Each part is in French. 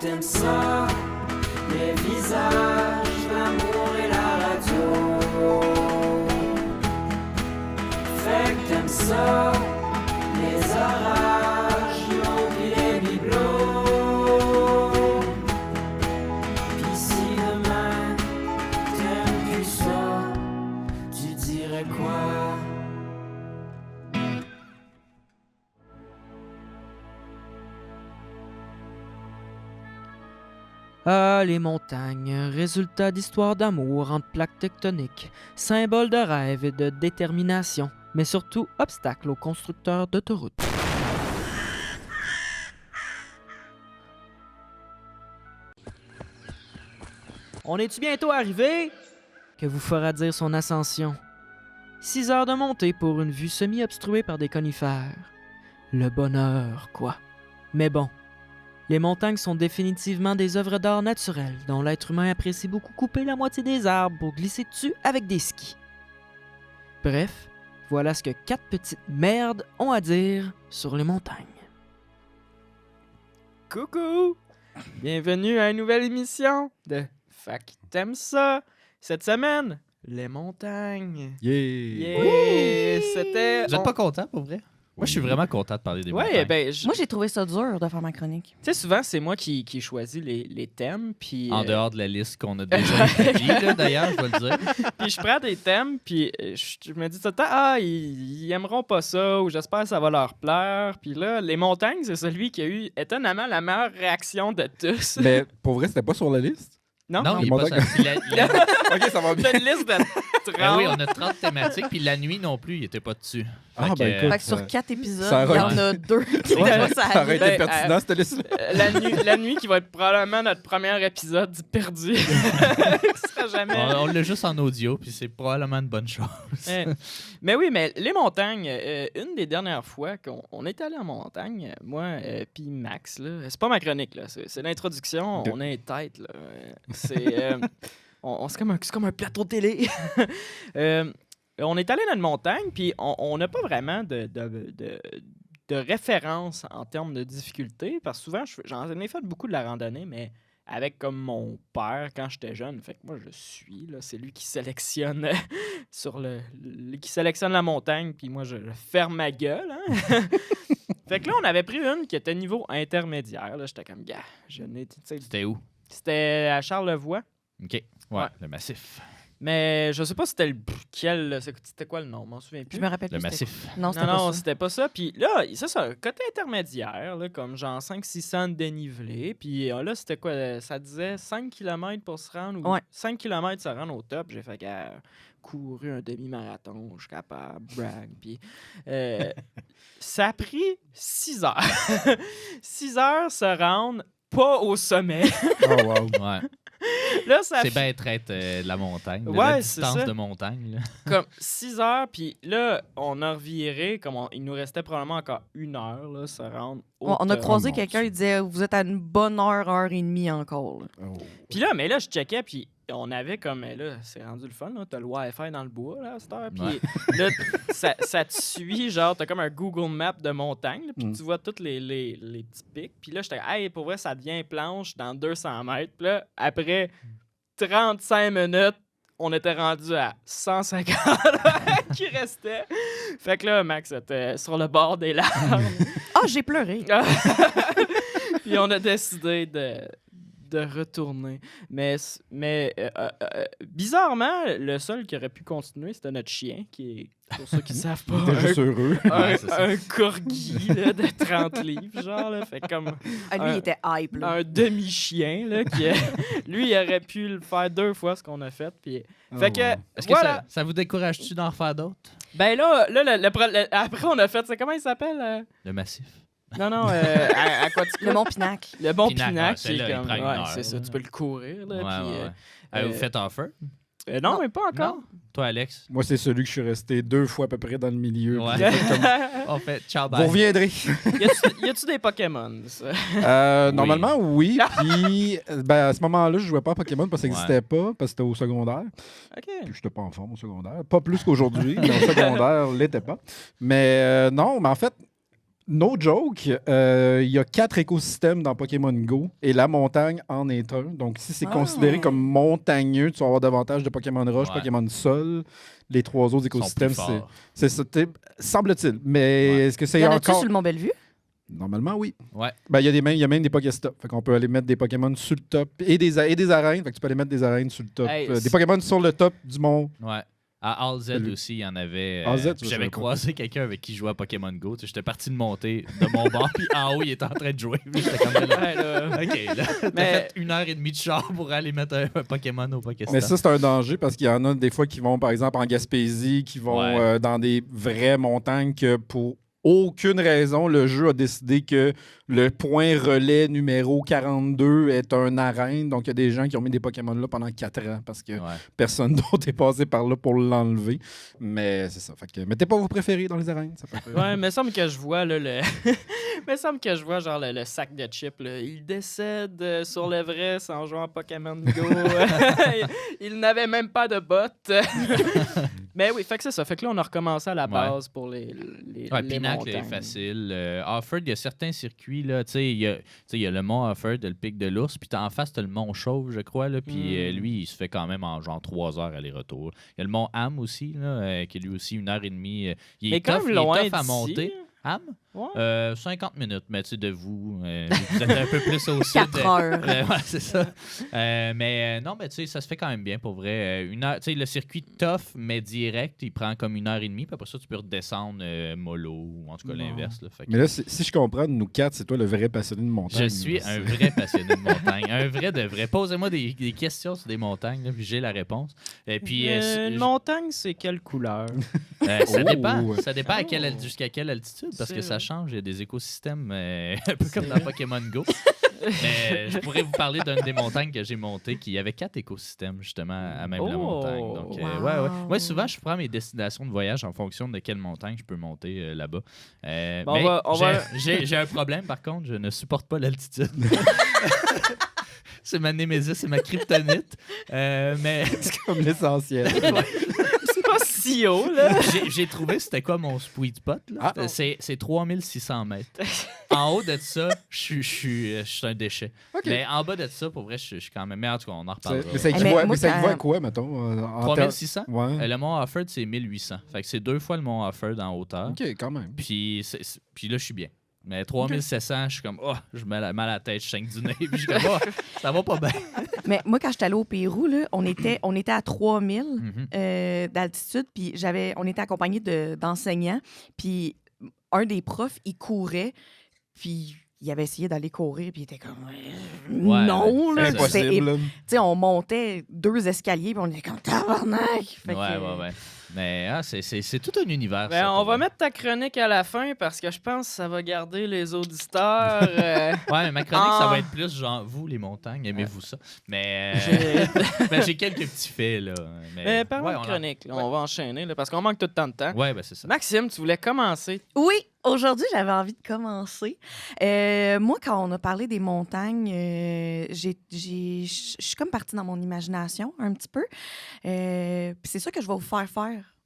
t'aimes ça, les visages, l'amour et la radio. Fait que t'aimes ça, les orages, l'eau pis les bibelots. Pis si demain t'aimes plus ça, tu dirais quoi? Ah, les montagnes, résultat d'histoires d'amour entre plaques tectoniques, symbole de rêve et de détermination, mais surtout obstacle aux constructeurs d'autoroutes. On est-tu bientôt arrivé? Que vous fera dire son ascension. 6 heures de montée pour une vue semi-obstruée par des conifères. Le bonheur, quoi. Mais bon, les montagnes sont définitivement des œuvres d'art naturelles dont l'être humain apprécie beaucoup couper la moitié des arbres pour glisser dessus avec des skis. Bref, voilà ce que 4 petites merdes ont à dire sur les montagnes. Coucou! Bienvenue à une nouvelle émission de Fait que t'aimes ça? Cette semaine, les montagnes. Yeah! C'était... Vous êtes pas content pour vrai? Moi, je suis vraiment content de parler des Ouais, montagnes. ben... Moi, j'ai trouvé ça dur de faire ma chronique. Tu sais, souvent, c'est moi qui choisis les thèmes, puis... En dehors de la liste qu'on a déjà établie, là, d'ailleurs, je vais le dire. Puis je prends des thèmes, puis je me dis tout le temps, ils aimeront pas ça, ou j'espère que ça va leur plaire. Puis là, les montagnes, c'est celui qui a eu étonnamment la meilleure réaction de tous. Mais pour vrai, c'était pas sur la liste? Non? Non, il est Mon pas Dieu. ça. Ok, ça va bien. C'est une liste de 30. Ben oui, on a 30 thématiques, puis la nuit non plus, il était pas dessus. Ah, Fait que, ben, écoute. Fait que sur 4 épisodes, ça il y aurait- en a 2 qui Ouais, vont ça aurait s'arrêter. été Ben, pertinent, cette liste-là. La nuit qui va être probablement notre premier épisode du perdu. Ce sera jamais... on l'a juste en audio, puis c'est probablement une bonne chose. Mais oui, mais les montagnes, une des dernières fois qu'on est allé en montagne, moi puis Max, là, c'est pas ma chronique, là, c'est l'introduction, on a une tête, là. C'est c'est comme un plateau de télé. On est allé dans une montagne, puis on n'a pas vraiment de référence en termes de difficulté, parce que souvent, j'en ai fait beaucoup de la randonnée, mais avec comme mon père quand j'étais jeune. Fait que moi, je suis, là, c'est lui qui sélectionne qui sélectionne la montagne, puis moi, je ferme ma gueule. Hein? Fait que là, on avait pris une qui était niveau intermédiaire. Là, j'étais comme, gars, C'était où? C'était à Charlevoix. OK. Ouais, le massif. Mais je sais pas c'était quoi le nom, je m'en souviens plus. Je me rappelle Le plus. c'était massif. quoi. Non, c'était Non, pas ça. c'était pas ça. Puis là, c'est ça, côté intermédiaire, là, comme genre 500-600 de dénivelé. Puis là, c'était quoi? Ça disait 5 km pour se rendre ou Ouais. 5 km se rendre au top. J'ai fait couru un demi-marathon, je suis capable, brag. Puis ça a pris 6 heures. 6 heures se rendre pas au sommet. Oh, wow. Ouais. Là, ça C'est bien traite de la montagne. de Ouais, la c'est distance ça. de montagne. Là. comme 6 heures, puis là, on a reviré, il nous restait probablement encore 1 heure, là, se rendre au On a top. croisé mon quelqu'un, Dieu. il disait vous êtes à une bonne heure et demie encore. Là. Oh. Puis là, mais là, je checkais, puis on avait comme, là, c'est rendu le fun, là, t'as le Wi-Fi dans le bois, là, à cette heure, puis Ouais. là, ça te suit, genre, t'as comme un Google Map de montagne, là, puis Mm. tu vois tous les petits pics, puis là, j'étais, hey, pour vrai, ça devient planche dans 200 mètres, puis là, après 35 minutes, on était rendu à 150 qui restait. Fait que là, Max était sur le bord des larmes. Ah, j'ai pleuré. Puis on a décidé de retourner. Mais bizarrement, le seul qui aurait pu continuer, c'était notre chien, qui est, pour ceux qui ne savent pas, T'es juste heureux. Ouais, c'est ça. un corgi là, de 30 livres, genre. Là, fait comme Ah, lui, il était hype. Là. un demi-chien. Là, lui, il aurait pu le faire 2 fois ce qu'on a fait. Puis, fait que, Est-ce que voilà. ça vous décourage-tu d'en refaire d'autres? Ben là après, on a fait, c'est comment il s'appelle? Le massif. Non, à quoi tu Le Mont Pinacle. Le bon Pinacle, Pinacle, ouais, c'est celle-là, il comme... prend une Ouais, heure, c'est ça, là. tu peux le courir, là, Ouais, puis... ouais, ouais. Avez-vous fait offer? Non, Non. mais pas encore. Non? Toi, Alex? Moi, c'est celui que je suis resté 2 fois à peu près dans le milieu. Ouais. Puis j'ai fait comme, On fait ciao, vous bye. reviendrez. Y a-tu des Pokémon, ça? Normalement, oui. Puis, ben, à ce moment-là, je jouais pas à Pokémon parce que ça Ouais. n'existait pas, parce que c'était au secondaire. OK. Puis, j'étais pas en forme au secondaire. Pas plus qu'aujourd'hui, mais au secondaire, l'était pas. Mais non, mais en fait, No joke, il y a 4 écosystèmes dans Pokémon Go et la montagne en est un. Donc, si c'est considéré comme montagneux, tu vas avoir davantage de Pokémon roche, Ouais. Pokémon sol. Les 3 autres Ils sont écosystèmes, plus forts. c'est ça. Semble-t-il. Mais Ouais. est-ce que Y c'est en a-tu encore. sur le Mont Bellevue? Normalement, oui. Ouais. Ben, il y a même des Pokéstops. Fait qu'on peut aller mettre des Pokémon sur le top et des arènes. Fait que tu peux aller mettre des arènes sur le top. Hey, Des c'est- Pokémon sur le top du mont. Ouais. À All Z Salut. aussi, il y en avait. All Z, puis je j'avais savais pas. croisé quelqu'un avec qui je jouais à Pokémon Go. Tu sais, j'étais parti de monter de mon bord, puis en haut, il était en train de jouer. Puis j'étais comme là. Ouais, là. OK, là. T'as Mais- fait 1h30 de char pour aller mettre un Pokémon au Pokéstop. Mais ça, c'est un danger parce qu'il y en a des fois qui vont, par exemple, en Gaspésie, qui vont Ouais. dans des vraies montagnes que pour aucune raison, le jeu a décidé que le point relais numéro 42 est un arène. Donc, il y a des gens qui ont mis des Pokémon là pendant 4 ans parce que Ouais. personne d'autre est passé par là pour l'enlever. Mais c'est ça. Fait que mettez pas vos préférés dans les arènes. Ça peut être- Ouais, mais il semble que je vois là, le. mais semble que je vois genre le sac de chips. Là. Il décède sur l'Everest en jouant à Pokémon Go. Il n'avait même pas de bottes. mais oui, fait que c'est ça. Fait que là, on a recommencé à la base pour les Ouais, les Pinacle est montagnes. facile. Offord, il y a certains circuits, là. Tu sais, il y a le mont Offord, le pic de l'ours, puis en face, tu as le mont Chauve, je crois, là. Puis lui, il se fait quand même en genre 3 heures aller-retour. Il y a le mont Ham aussi, là, qui est lui aussi 1h30. Il Mais est quand tough, même il est loin tough à d'ici. monter. Ham? Ouais. 50 minutes, mais tu sais, de vous, vous êtes un peu plus au sud. 4 heures. Ouais, c'est ça. Non, mais tu sais, ça se fait quand même bien pour vrai. Une heure, tu sais, le circuit tough, mais direct, il prend comme 1h30. Puis après ça, tu peux redescendre mollo, ou en tout cas l'inverse. Là. Fait que Mais là, si je comprends, nous 4, c'est toi le vrai passionné de montagne. je suis un vrai passionné de montagne. Un vrai de vrai. Posez-moi des questions sur des montagnes, là, puis j'ai la réponse. Et puis, Une montagne, c'est quelle couleur? ça dépend. Oh. Ça dépend Oh. jusqu'à quelle altitude, parce que C'est ça vrai. change. Il y a des écosystèmes un peu comme dans Pokémon Go. Mais je pourrais vous parler d'une des montagnes que j'ai montées qui avait 4 écosystèmes, justement, à même la Oh. montagne. Donc, Wow. ouais. Moi, souvent, je prends mes destinations de voyage en fonction de quelle montagne je peux monter là-bas. Bon, Mais on va- j'ai un problème, par contre, je ne supporte pas l'altitude. C'est ma némésis, c'est ma kryptonite. Mais C'est comme l'essentiel. C'est pas si haut, là. j'ai trouvé c'était quoi mon sweet spot. Là. Ah. C'est 3600 mètres. En haut de ça, je suis un déchet. OK. Mais en bas de ça, pour vrai, je suis quand même... Mais en tout cas, on en reparlera. Mais ça Mais équivaut moi, à quand- quoi, mettons? 3600? Ouais. Le mont Offord, c'est 1800. Fait que c'est 2 fois le mont Offord en hauteur. OK, quand même. Puis là, je suis bien. Mais 3700, je suis comme, oh, je me mal à la tête, je saigne du nez. Puis je suis comme, oh, ça va pas bien. Mais moi, quand j'étais allée au Pérou, là, on était à 3000 Mhm. d'altitude, puis on était accompagnés d'enseignants, puis un des profs, il courait, puis il avait essayé d'aller courir, puis il était comme Ouais, non, ouais, là. c'est Puis c'était- Impossible. tu sais, on montait 2 escaliers, puis on était comme tabarnak. Fait que- Ouais. Mais c'est tout un univers. Ben, ça, on pour va vrai. mettre ta chronique à la fin parce que je pense que ça va garder les auditeurs. Ouais, mais ma chronique, ça Ah. va être plus genre, vous, les montagnes, aimez-vous ça? Mais j'ai quelques petits faits, là. Mais parlons ouais, de on en- chronique, là, on va enchaîner là, parce qu'on manque tout le temps de temps. Ouais, ben c'est ça. Maxime, tu voulais commencer. Oui, aujourd'hui, j'avais envie de commencer. Moi, quand on a parlé des montagnes, je suis comme partie dans mon imagination un petit peu. Puis c'est ça que je vais vous faire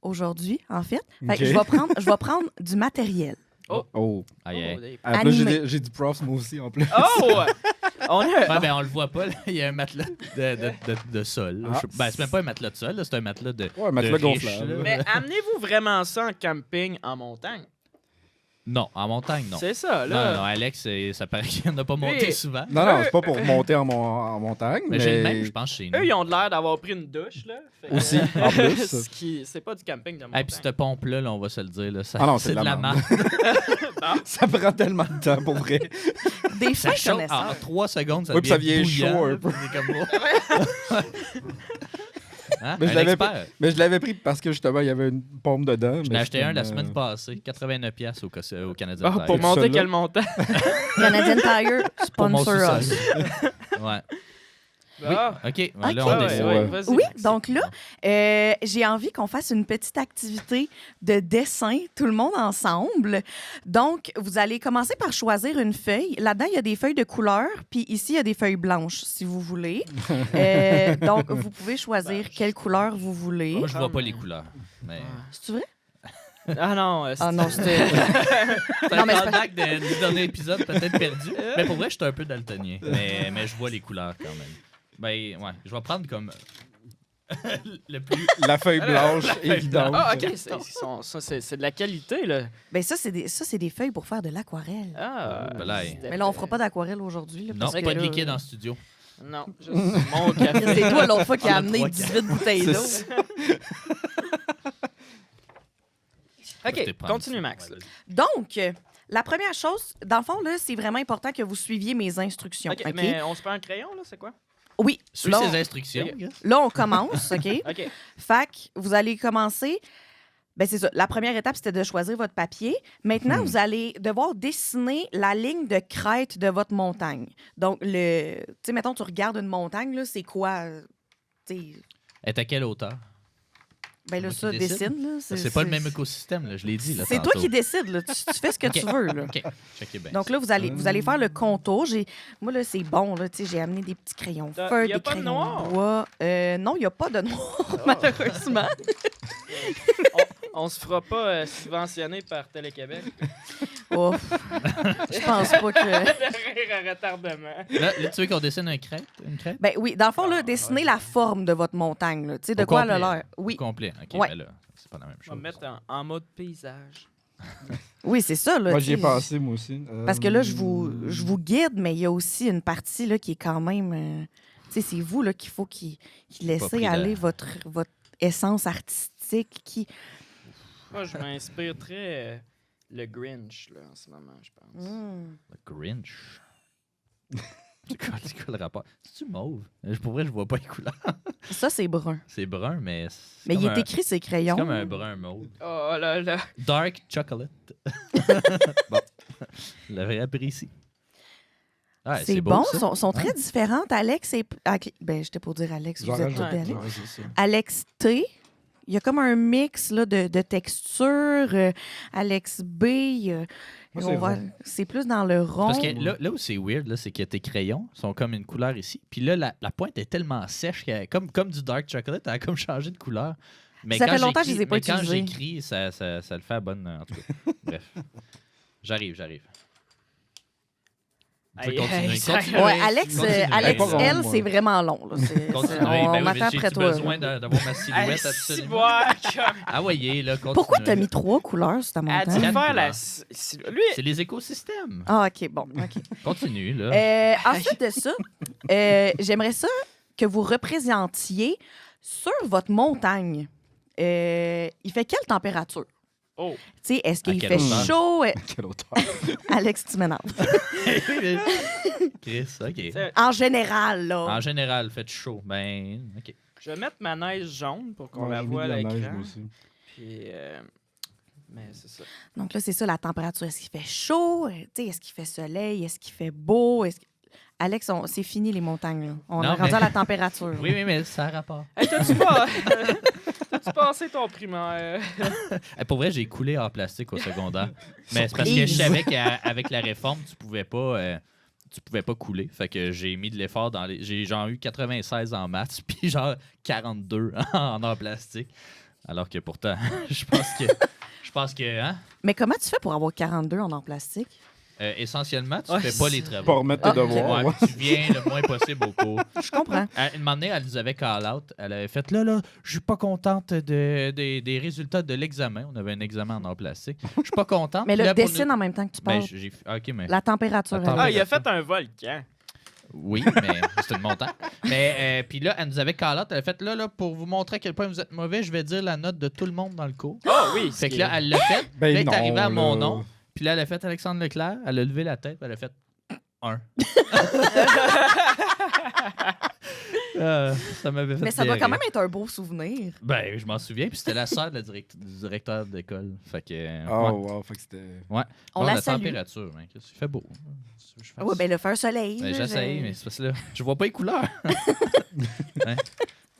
aujourd'hui, en fait. Fait que OK. je vais prendre du matériel. Oh. Aïe, aïe. des- En plus, Animé. j'ai du prof, moi aussi, en plus. Oh! On a... Ouais, ben on le voit pas, là. Il y a un matelas de sol. là. Ah. Ben, c'est même pas un matelas de sol, là, c'est un matelas de. Ouais, un matelas de riche, gonflable. là. Mais amenez-vous vraiment ça en camping en montagne? Non, en montagne, non. C'est ça, Non, là. non, Alex, ça paraît qu'il n'en a pas monté Oui. souvent. Non, c'est pas pour monter en montagne, Mais mais... j'ai le même, je pense, chez nous. Eux, ils ont de l'air d'avoir pris une douche, là. Fait que- Aussi, en plus. Ce qui... C'est pas du camping de montagne. Et puis cette pompe-là, là, on va se le dire, là, ça, Ah non, c'est de la merde. marde. Ça prend tellement de temps, pour vrai. Des Ça fins chauffe en connaisseurs. 3 secondes, ça Oui, puis ça devient devient bouillant, chaud un là, peu. puis on est comme, oh. Hein? Mais je Un l'avais expert. Mais je l'avais pris parce que, justement, il y avait une pompe dedans. J'en ai acheté un la semaine passée, 89$ au Canadien. Ah, pour Tire. monter Celui-là. quel montant? Canadian Tire, Pour mon sponsor sous-sol. us. Ouais. Ah. OK, Ok. là, on Ah, décide. ouais, vas-y, Oui, Maxime. donc là, j'ai envie qu'on fasse une petite activité de dessin, tout le monde ensemble. Donc, vous allez commencer par choisir une feuille. Là-dedans, il y a des feuilles de couleur, puis ici, il y a des feuilles blanches, si vous voulez. Donc, vous pouvez choisir quelle couleur vous voulez. Moi, je vois pas les couleurs. Mais... C'est vrai? Ah non, Ah non, c'était... C'est Non, un mais c'est callback du dernier épisode, peut-être perdu. Mais pour vrai, je suis un peu daltonien. Mais je vois les couleurs quand même. Ben, ouais. Je vais prendre comme le plus. La feuille blanche, évidente. Ah, ok, c'est de la qualité, là. Ben ça, c'est des feuilles pour faire de l'aquarelle. Ah, Ben là, Mais là, on fera pas d'aquarelle aujourd'hui. là, Non, parce pas que de là, liquide en studio. Non, juste mon café. C'est toi l'autre fois qui a On a amené 3 18 bouteilles d'eau. OK, continue, Max. là. Donc, la première chose, dans le fond, là, c'est vraiment important que vous suiviez mes instructions. OK, OK? mais on se prend un crayon, là, c'est quoi? Oui. Suis Là, ses instructions. Ok. là, on commence, OK? OK. Fait que vous allez commencer. Ben c'est ça. La première étape, c'était de choisir votre papier. Maintenant, vous allez devoir dessiner la ligne de crête de votre montagne. Donc, tu sais, mettons, tu regardes une montagne, là, c'est quoi? Tu sais, Est à quelle hauteur? ben là, Moi qui ça, décide. dessine, là. C'est pas le même écosystème, là, je l'ai dit. Là, C'est toi tantôt. qui décides, là. Tu fais ce que tu veux, là. OK, checkez bien. Donc là, vous allez faire le contour. Moi, là, c'est bon. Là, tu sais, j'ai amené des petits crayons Y a feuilles, des pas de crayons noir? bois. Non, il n'y a pas de noir, malheureusement. On se fera pas subventionner par Télé-Québec. Ouf. Je pense pas que... De rire à retardement. Là, tu veux qu'on dessine une crête? Ben oui, dans le fond, là, dessinez la forme de votre montagne. Là. Tu sais, de Au quoi elle a complet. l'air. Oui. Complet. OK, Ouais. ben là, c'est pas la même Je vais chose. me mettre en mode paysage. Oui, c'est ça. Là, Moi, tu j'y ai sais. pensé, moi aussi. Parce que là, je vous guide, mais il y a aussi une partie là, qui est quand même... tu sais, c'est vous là, qu'il faut qu'il laissez pris aller votre essence artistique qui... Moi, je m'inspire très le Grinch, là, en ce moment, je pense. Le Grinch. C'est quoi le rapport? C'est-tu mauve? Pour vrai, je vois pas les couleurs. Ça, c'est brun. C'est brun, mais. Mais comme il est un- écrit ses C'est crayons. comme un brun mauve. Oh là là. Dark chocolate. Bon. Je l'avais appris ici. Ah, C'est beau, bon, ça. sont très différentes. Alex et... Ben, j'étais pour dire Alex, vous êtes tous rajoute, des Alex. Ouais, c'est ça. Alex T, il y a comme un mix là, de textures. Alex B, Moi, c'est on va- rond. c'est plus dans le rond. Parce que là où c'est weird, là, c'est que tes crayons sont comme une couleur ici. Puis là, la pointe est tellement sèche qu'elle comme du dark chocolate, elle a comme changé de couleur. Mais Ça quand fait longtemps que je j'écris- les ai pas mais quand utilisés. j'écris, ça le fait à bonne. En tout cas. Bref. J'arrive. On peut Aïe, continuer. aïe, ça- Continuez. Ouais, Alex, Continuez. Alex Pas rond, elle, moi. c'est vraiment long. Là. Continuez. on Ben oui, mais m'attend j'ai après toi. besoin là. d'avoir ma silhouette absolument. absolument. Ah voyez, là, continuez. Pourquoi tu as mis 3 couleurs sur ta Elle montagne? dit Quatre faire la... couleurs. Lui, C'est les écosystèmes. Ah, OK, bon. OK. Continue, là. Ensuite de ça, j'aimerais ça que vous représentiez sur votre montagne. Il fait quelle température? oh, Tu sais, est-ce qu'il quelle fait hauteur? chaud? Quelle hauteur. Alex, tu m'énerves. Chris, OK. c'est- En général, là. En général, faites chaud. Ben, OK. je vais mettre ma neige jaune pour qu'on Ouais, la j'ai mis voit à de la neige, l'écran. moi aussi. Puis, mais c'est ça. Donc là, c'est ça, la température. Est-ce qu'il fait chaud? Tu sais, est-ce qu'il fait soleil? Est-ce qu'il fait beau? Alex, c'est fini les montagnes. Là. On Non, est rendu mais- à la température. Oui, mais ça a rapport. Hey, t'as-tu passé ton primaire? Pour vrai, j'ai coulé en plastique au secondaire. Mais c'est parce que je Surprise. savais qu'avec la réforme, tu pouvais pas couler. Fait que j'ai mis de l'effort dans les. J'ai genre eu 96 en maths, puis genre 42 en art plastique. Alors que pourtant, je pense que hein, Mais comment tu fais pour avoir 42 en plastique? essentiellement, tu Ouais, fais pas les Pour travaux. remettre tes Ah, ok. devoirs. Ouais, puis tu viens le moins possible au cours. Je comprends. Une moment donné, elle nous avait call out. Elle avait fait là, je suis pas contente des résultats de l'examen. On avait un examen en art plastique. Je suis pas contente. Mais Puis là, là, pour dessine nous- en même temps que tu Ben, parles. OK, mais. La température. La Alex. Ah, il a fait un volcan. Oui, mais c'est une montagne. Mais puis là, elle nous avait call out. Elle a fait là, pour vous montrer à quel point vous êtes mauvais, je vais dire la note de tout le monde dans le cours. Oh oui. Fait que là, elle l'a fait. Ben là, elle est non, arrivée à mon là. nom. Puis là, elle a fait Alexandre Leclerc. Elle a levé la tête. Puis elle a fait 1. Ça m'avait fait Mais ça doit bien quand rire. même être un beau souvenir. Ben, je m'en souviens. Puis c'était la sœur du directeur d'école. Fait que. Oh, ouais. wow. Fait que c'était. Ouais. On Bon, la la salue. température, hein, qu'est-ce qu'il fait beau. Qu'est-ce que je fasse? Oui, ben le faire soleil. Ben, là, j'essaye, mais c'est parce que là, je vois pas les couleurs. Hein?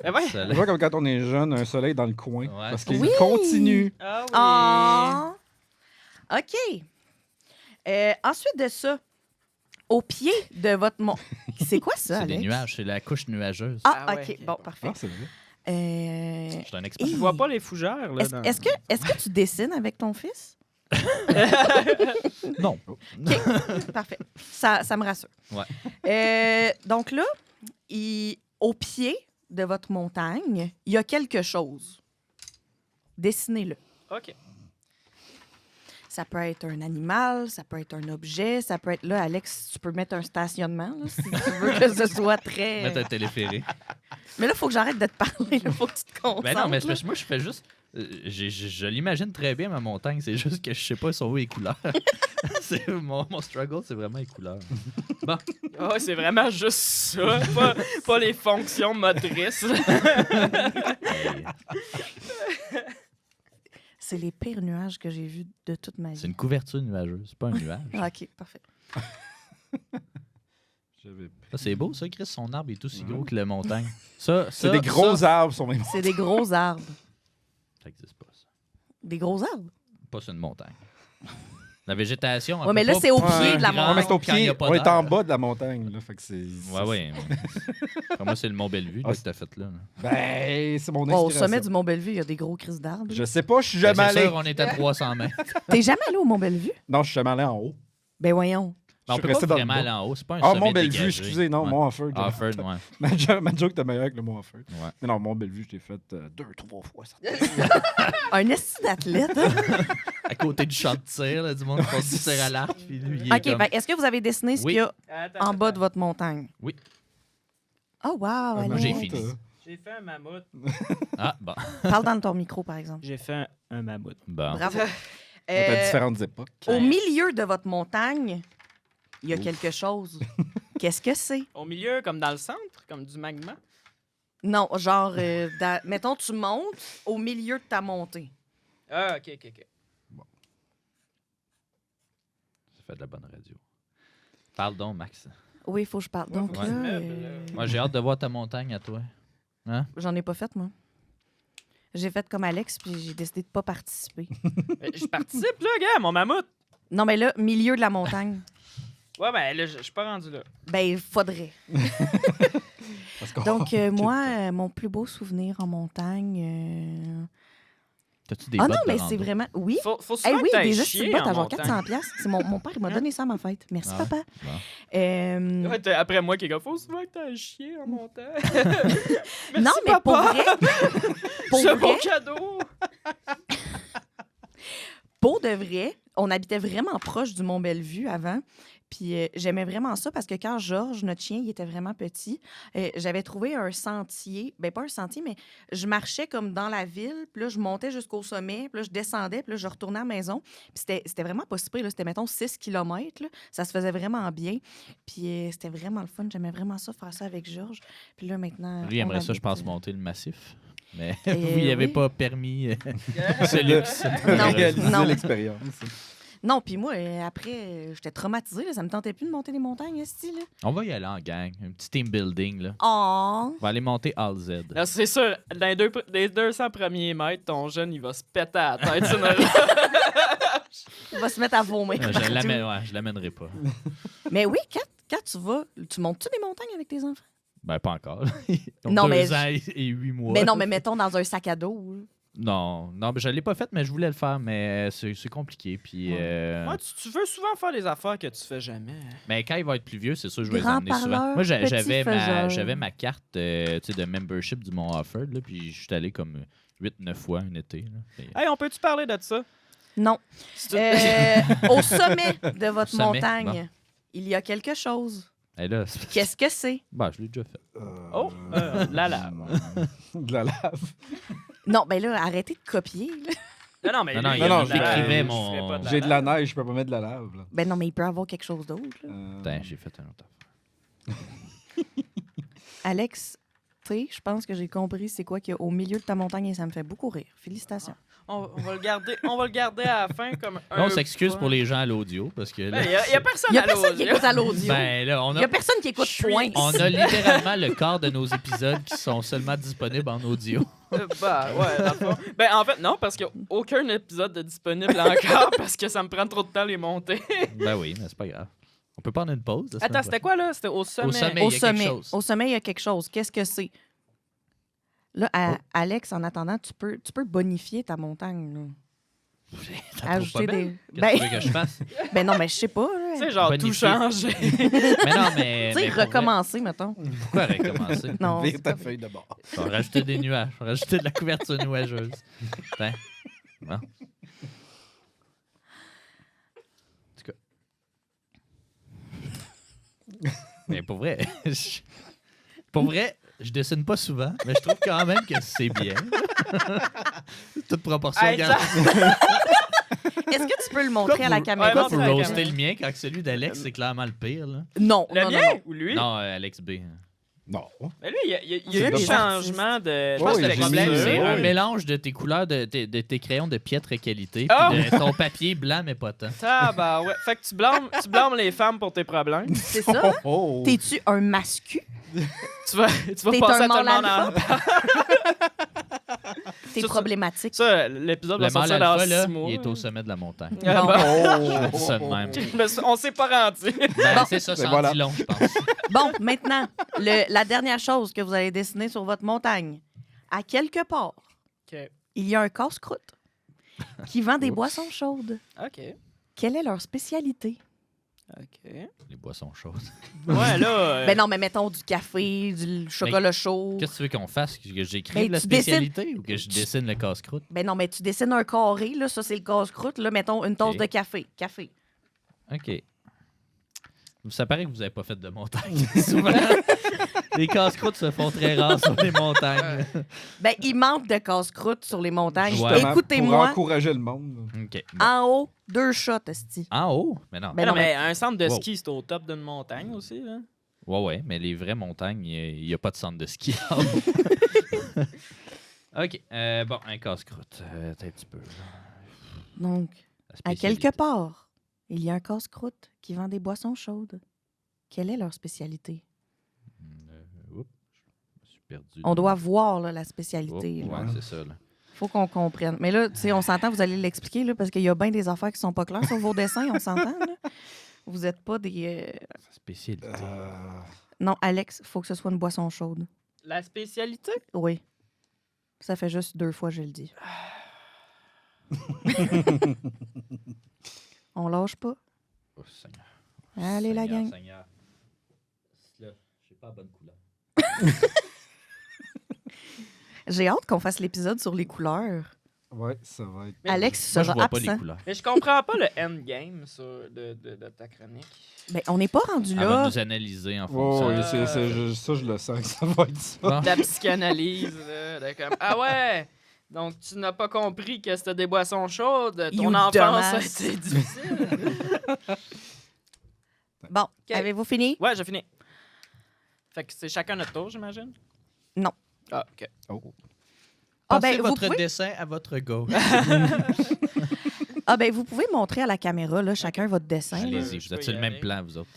Eh ouais. Ça, On là. voit comme quand on est jeune, un soleil dans le coin. Ouais. Parce qu'il Oui. continue. Ah oui. Ah! OK. Ensuite de ça, au pied de votre mont... C'est quoi ça, C'est des Alex? nuages, c'est la couche nuageuse. Ah, Ah ouais, OK. ok, Bon, bon. parfait. Ah, c'est vrai. Je suis un expert. Je vois pas les fougères. Là, dans- Est-ce que tu dessines avec ton fils? Non. Parfait. Ça me rassure. Ouais. Donc là, au pied de votre montagne, il y a quelque chose. Dessinez-le. OK. Ça peut être un animal, ça peut être un objet, ça peut être... Là, Alex, tu peux mettre un stationnement, là, si tu veux que ce soit très... Mettre un téléphérique. Mais là, il faut que j'arrête de te parler. Il faut que tu te concentres. Ben non, mais là. moi, je fais juste. Je l'imagine très bien, ma montagne. C'est juste que je sais pas sont où les couleurs. Mon struggle, c'est vraiment les couleurs. Bon. Oh, c'est vraiment juste ça, pas les fonctions motrices. C'est les pires nuages que j'ai vus de toute ma vie. C'est une couverture nuageuse, c'est pas un nuage. Ah, OK, parfait. Ça, c'est beau, ça, Chris. Son arbre est aussi gros que la montagne. Ça, C'est des gros arbres sur mes C'est des gros arbres. Ça n'existe pas, ça. Des gros arbres? Pas sur une montagne. La végétation. elle Ouais, mais peut là, pas c'est au pousser pied de la grand Ouais, mais c'est au quand il y pied. a pas On est d'air. en bas de la montagne. Là, fait que c'est... Ouais. Moi, c'est le Mont Bellevue là, Ah, que t'as fait là. Ben, c'est mon Oh, inspiration. au sommet du Mont-Bellevue, il y a des gros crises d'arbres. Je sais pas, je suis Ben, jamais c'est allé. sûr, on est à 300 mètres. T'es jamais allé au Mont-Bellevue? Non, je suis jamais allé en haut. Ben voyons. Mais on Je peut suis pas resté dans le vraiment bas. aller en haut. C'est pas un Ah, sommet Mont-Bellevue, dégagé. excusez, non, Ouais. Mont-Offord. Offord, ouais. Ma joke était meilleure que le Mont-Offord. Ouais. Mais non, Mont-Bellevue, je l'ai fait 2-3 fois. Ça. Un esti d'athlète. Hein? À côté du champ de tir, là, du monde qui passe du tir à l'arc. Puis lui, il est OK, comme- ben, est-ce que vous avez dessiné ce Oui. qu'il y a Attends, en bas de votre montagne? Oui. Oh, wow, Moi, j'ai Alex. fini. J'ai fait un mammouth. Ah, bon. Parle dans ton micro, par exemple. J'ai fait un mammouth. Bon. Bravo. On est à différentes époques. Au milieu de votre montagne, il y a quelque chose. Qu'est-ce que c'est? Au milieu, comme dans le centre, comme du magma. Non, genre, mettons, tu montes au milieu de ta montée. Ah, OK. Ça fait de la bonne radio. Parle donc, Max. Oui, il faut que je parle. Donc, faut là, que tu te meubles, là. Moi, j'ai hâte de voir ta montagne à toi. Hein? j'en ai pas fait, moi. J'ai fait comme Alex, puis j'ai décidé de pas participer. Je participe, là, gars, mon mammouth. Non, mais là, milieu de la montagne, Ouais, ben là, je suis pas rendu là. ben, il faudrait. Parce qu'on- Donc, moi, mon plus beau souvenir en montagne... T'as-tu des Ah bottes non, de mais rando? c'est vraiment... Oui. Faut Eh souvent oui, que t'ailles déjà, chier c'est bottes en à genre montagne. 400 piastres. C'est mon père, il m'a donné ça à ma fête. Merci, Ah, papa. bon. Ouais, après moi, quelqu'un, faut souvent que t'ailles chier en montant. Non, mais papa. pour vrai... pour C'est vrai, mon cadeau. pour de vrai, on habitait vraiment proche du Mont-Bellevue avant. Puis j'aimais vraiment ça parce que quand Georges, notre chien, il était vraiment petit, j'avais trouvé un sentier. Ben pas un sentier, mais je marchais comme dans la ville. Puis là, je montais jusqu'au sommet. Puis là, je descendais. Puis là, je retournais à la maison. Puis c'était vraiment pas si pire, là. C'était, mettons, 6 km. Là. Ça se faisait vraiment bien. Puis c'était vraiment le fun. J'aimais vraiment ça, faire ça avec Georges. Puis là, maintenant... Lui, il on aimerait ça, je habite, pense, monter le massif. Mais Et vous n'y avez oui. pas permis ce luxe. Non, Réaliser non. l'expérience. Non, puis moi, après, j'étais traumatisée. Là. Ça me tentait plus de monter les montagnes, esti, là. On va y aller en gang. Un petit team building. Là. Oh! On va aller monter All Z. Là, c'est sûr, dans les 200 premiers mètres, ton jeune, il va se péter à la tête. Il va se mettre à vomir. Je l'amènerai pas. Mais oui, quand tu vas, tu montes-tu des montagnes avec tes enfants? Ben, pas encore. Donc, Non, 2 mais ans et 8 mois. Mais non, mais mettons dans un sac à dos. là. Non, ben, je l'ai pas fait, mais je voulais le faire, mais c'est compliqué. Puis, Ouais, tu veux souvent faire des affaires que tu fais jamais. mais quand il va être plus vieux, c'est sûr que je vais les Grand emmener souvent. parleur, Moi, petit faiseur. j'avais ma carte tu sais, de membership du Mont Offord, là, puis je suis allé comme 8-9 fois un été. Là. Puis- Hey, on peut-tu parler de ça? Non. Au sommet de votre Sommet, montagne, bon. il y a quelque chose. Et là, Qu'est-ce que c'est? ben, je l'ai déjà fait. Oh, la lave. De la lave. Non, ben là, arrêtez de copier. là. Non, mais Non, non, lui, il non, de la lave, décrivait je mon- ferais pas J'ai de la lave. neige, je peux pas mettre de la lave. Là. Ben non, mais il peut avoir quelque chose d'autre. là. Putain, j'ai fait un autre affaire. Alex, tu sais, je pense que j'ai compris c'est quoi qu'il y a au milieu de ta montagne et ça me fait beaucoup rire. Félicitations. On va le garder à la fin comme un. Là, on s'excuse point. pour les gens à l'audio, parce que là, Il y a personne Il y a à personne qui l'audio. écoute à l'audio. ben, là, Il y a personne qui écoute point. on a littéralement le quart de nos épisodes qui sont seulement disponibles en audio. Bah, ouais, dans le fond. Ben, en fait, non, parce qu'il n'y a aucun épisode de disponible encore parce que ça me prend trop de temps à les monter. Ben oui, mais c'est pas grave. On peut prendre une pause. la semaine Attends, c'était quoi, là? C'était au sommet. sommet. Mais il y a quelque chose. Au sommet, il y a quelque chose. Qu'est-ce que c'est? Là, Alex, en attendant, tu peux bonifier ta montagne. Là. T'as trop pas belle. Qu'est-ce que Ben, tu veux que je fasse? ben non, mais je sais pas. Tu Là. sais, genre, tout Bonifier. change. Mais non, mais. Tu sais, mais pour recommencer, mettons. vrai, pourquoi recommencer? Non, Vire c'est ta pas- feuille de bord. Je vais rajouter des nuages. Je vais rajouter de la couverture nuageuse. Ben, bon. En tout cas. Mais pour vrai, je dessine pas souvent, mais je trouve quand même que c'est bien. Toute proportion Hey, gardée. Est-ce que tu peux le montrer à la Ouais, caméra? non, Pourquoi c'est vous la roaster le mien quand celui d'Alex, c'est clairement le pire, là? Non, Le non, mien non, non. ou lui? Non, Alex B. Non. Mais lui, il y a C'est eu des des changements de. Je pense Oui, que le j'ai problème, mis, c'est. un oui. mélange de tes couleurs, de tes crayons de piètre qualité, Oh! puis de ton papier blanc, mais pas tant. Ah, bah ouais. Fait que tu blâmes les femmes pour tes problèmes. C'est ça? Oh! T'es-tu un mascu? Tu vas T'es passer un à tout le mâle monde en. T'es Ça, problématique. Ça, l'épisode va Le mâle sortir dans alpha, 6 là, mois. il est au sommet de la montagne. Ah, Bon. bah, Je dis ça de même. on s'est pas rendu. Ben, c'est ça, Ben sans voilà. dit long, je pense. Bon, maintenant, la dernière chose que vous allez dessiner sur votre montagne. À quelque part, OK. il y a un casse-croûte qui vend des Oups. boissons chaudes. OK. Quelle est leur spécialité? OK. Les boissons chaudes. Ouais, là. Ben non, mais mettons du café, du chocolat chaud. Qu'est-ce que tu veux qu'on fasse? Que j'écrive Ben, la tu dessines- spécialité ou que je dessine le casse-croûte? Ben non, mais tu dessines un carré, là, ça c'est le casse-croûte. Là, mettons une tasse Ok. de café. Café. OK. Ça paraît que vous n'avez pas fait de montagne. Souvent, les casse-croûtes se font très rares sur les montagnes. Ben, il manque de casse-croûte sur les montagnes. Ouais. Justement, Pour Écoutez-moi, encourager le monde. OK. Bon. en haut, 2 shots, esti. En haut? Mais non. Ben non, non, mais un centre de Wow. ski, c'est au top d'une montagne aussi, là. Ouais, mais les vraies montagnes, il n'y a pas de centre de ski en haut. OK. Bon, un casse-croûte. Attends un petit peu. Donc, La à spécialité. quelque part, il y a un casse-croûte qui vend des boissons chaudes. Quelle est leur spécialité? Oups, je me suis perdu. On doit voir là, la Oups, spécialité. ouais, là. c'est ça. Là. Faut qu'on comprenne. Mais là, tu sais, on s'entend, vous allez l'expliquer, là, parce qu'il y a bien des affaires qui sont pas claires sur vos dessins, on s'entend. Là. Vous n'êtes pas des... Sa spécialité. Non, Alex, faut que ce soit une boisson chaude. La spécialité? Oui. Ça fait juste 2 fois que je le dis. On lâche pas. Oh, Seigneur. Allez, la gang. Seigneur. Là, je sais pas la bonne couleur. J'ai hâte qu'on fasse l'épisode sur les couleurs. Ouais, ça va être. Alex Moi, je sera vois pas les absent. couleurs. Mais je comprends pas le endgame de ta chronique. Ben, on n'est pas rendu Elle va là. nous analyser en Ouais, fonction. ouais, Euh, ça, je le sens que ça va être ça. Bon. La psychanalyse, là, de comme, ah ouais! Donc, tu n'as pas compris que c'était des boissons chaudes. Ton You enfance a dumbass. été difficile. Bon, OK. avez-vous fini? Ouais, j'ai fini. Fait que c'est chacun notre tour, j'imagine? Non. Ah, OK. Ah, Passez ben, vous votre pouvez... dessin à votre gauche. Ah ben, vous pouvez montrer à la caméra, là, chacun votre dessin. là. Allez-y, je vous êtes peux sur y le même aller. plan, vous autres.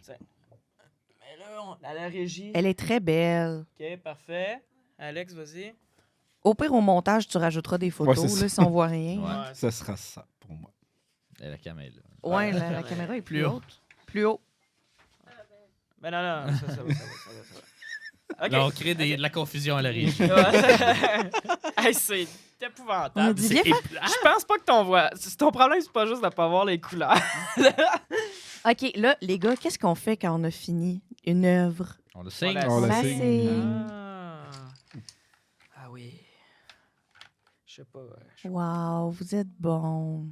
Mais là, à la régie. Elle est très belle. OK, parfait. Alex, vas-y. Au pire, au montage, tu rajouteras des photos, Ouais, c'est là, ça. si on voit rien. Ouais. Ça sera ça pour moi. Et la caméra est là. Ouais, la caméra est plus Plus haut. haute. Plus haut. Mais non, ça va, ça va, ça va. OK. Là, on crée de la confusion à la régie. Hey, c'est On a épouvantable. dit, C'est viens Je pense pas que ton problème, c'est pas juste de pas voir les couleurs. OK, là, les gars, qu'est-ce qu'on fait quand on a fini une œuvre? On le signe. On On On la la signe. signe. Ah oui. Je sais pas. Wow, vous êtes bons.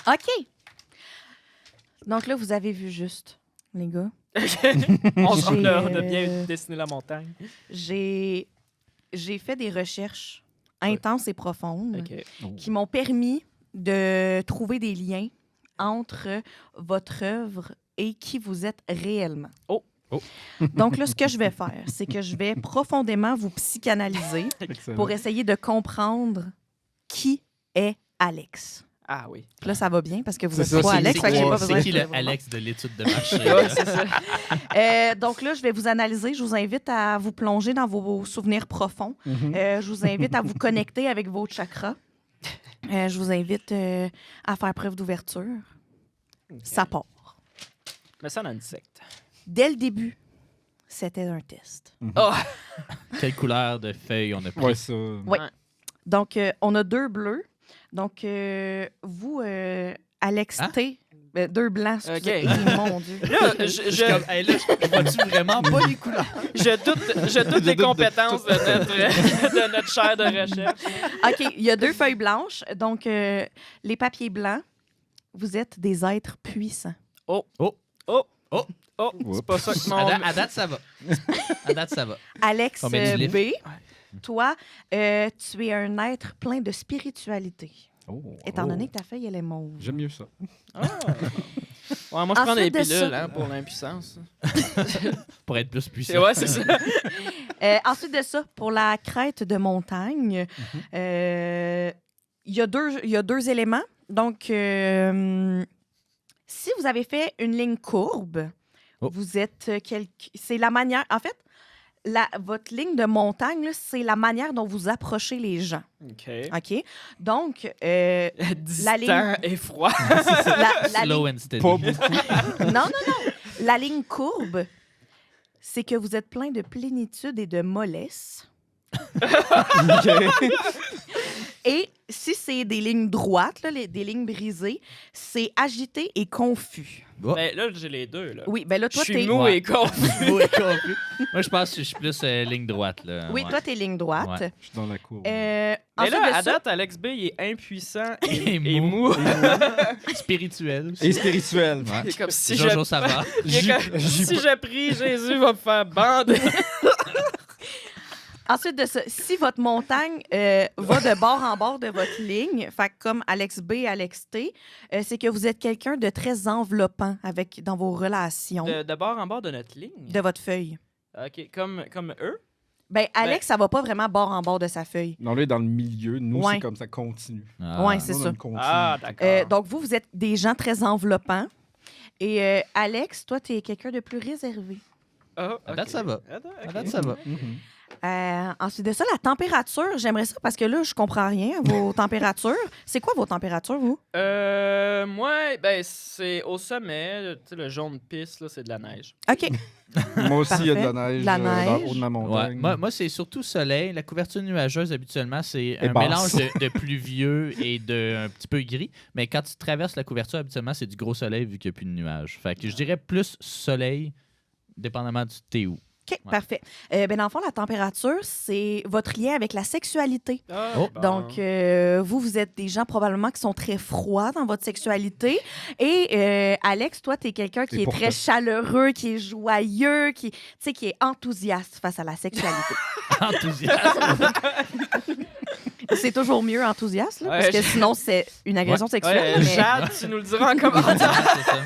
OK. Donc là, vous avez vu juste, les gars. On a J'ai, bien dessiné la montagne. J'ai fait des recherches intenses et profondes OK. qui m'ont permis de trouver des liens entre votre œuvre et qui vous êtes réellement. Oh. Oh. Donc là, ce que je vais faire, c'est que je vais profondément vous psychanalyser Excellent. pour essayer de comprendre qui est Alex. Ah oui. Là, ça va bien parce que vous C'est êtes ça, pas c'est- Alex, fait que j'ai pas besoin C'est qui de le vous- Alex de l'étude de marché? Ouais, c'est ça. Donc là, je vais vous analyser. Je vous invite à vous plonger dans vos souvenirs profonds. Mhm. Je vous invite à vous connecter avec vos chakras. Je vous invite à faire preuve d'ouverture. Ça part. Mais ça, on a une secte. Dès le début, c'était un test. Oh! Quelle couleur de feuille on a pris? Ouais, ça. Oui. Donc, on a 2 bleus. Donc, vous, Alex Hein? T, 2 blancs. excusez. OK. Mon Dieu. Là, Je suis comme, hey, là, je vois-tu vraiment pas les couleurs? je doute des doute de compétences de de notre chaire de recherche. OK, il y a 2 feuilles blanches. Donc, les papiers blancs, vous êtes des êtres puissants. Oh, c'est pas ça que mon... À date, ça va. À date, ça va. Alex Combien de B, toi, tu es un être plein de spiritualité. Oh, Étant oh. donné que ta feuille, elle est mauve. J'aime mieux ça. Ouais, moi, je prends des Ensuite de pilules ça- pour l'impuissance. Pour être plus puissant. Ouais, c'est ça. Ensuite de ça, pour la crête de montagne, il y a 2 éléments. Donc, si vous avez fait une ligne courbe, Oh. vous êtes c'est la manière... En fait, votre ligne de montagne, là, c'est la manière dont vous approchez les gens. OK. OK? Donc, Distant ligne- et froid. la Slow ligne... and steady. Pas beaucoup. Non. La ligne courbe, c'est que vous êtes plein de plénitude et de mollesse. Et si c'est des lignes droites, là, des lignes brisées, c'est agité et confus. Ben, là, j'ai les deux. Là. Oui, ben là, Je toi, suis t'es... mou Ouais. et confus. Ouais, confus. Moi, je pense que je suis plus ligne droite. Là. Oui, Ouais. toi, t'es ligne droite. Ouais. Je suis dans la cour. Mais Ensuite là, de à ça, date, Alex B, il est impuissant Et et mou. Spirituel aussi. Et spirituel. Ouais. Il est comme si Jojo, ça va. il est comme, si j'ai pris, Jésus va me faire bander. ensuite de ça, si votre montagne va de bord en bord de votre ligne, fait que comme Alex B, Alex T, c'est que vous êtes quelqu'un de très enveloppant dans vos relations De bord en bord de notre ligne. de votre feuille. OK, comme eux. Ben, Alex, ça va pas vraiment bord en bord de sa feuille. Non, là, il est dans le milieu. Nous, Ouais. c'est comme ça continue. Ah. Ouais, c'est Nous, on ça. a une continue. Ah, d'accord. Donc, vous êtes des gens très enveloppants. Et Alex, toi, tu es quelqu'un de plus réservé. Ah, À date, ok. ça va. Ah, ok. À date, ça va. Mhm. Ensuite de ça, la température, j'aimerais ça parce que là, je comprends rien, vos températures. C'est quoi vos températures, vous? Moi, ben, c'est au sommet. Tu sais, le jaune pisse, là, c'est de la neige. OK. Moi aussi, il y a de la Parfait. neige, De la dans neige. le haut de ma Ouais. montagne. Moi, c'est surtout soleil. La couverture nuageuse, habituellement, c'est un basse. mélange de pluvieux et de un petit peu gris. Mais quand tu traverses la couverture, habituellement, c'est du gros soleil vu qu'il n'y a plus de nuages. Fait que je dirais plus soleil, dépendamment du thé où. OK, parfait. Ben, dans le fond, la température, c'est votre lien avec la sexualité. Ah, Oh. bon. Donc, vous êtes des gens probablement qui sont très froids dans votre sexualité. Et Alex, toi, tu es quelqu'un qui C'est est pour très ça. chaleureux, qui est joyeux, qui est enthousiaste face à la sexualité. Enthousiasme. C'est toujours mieux enthousiaste, là, Ouais, parce que je- sinon, c'est une agression sexuelle. Ouais, mais- Jade, tu nous le diras en commentaire. C'est ça.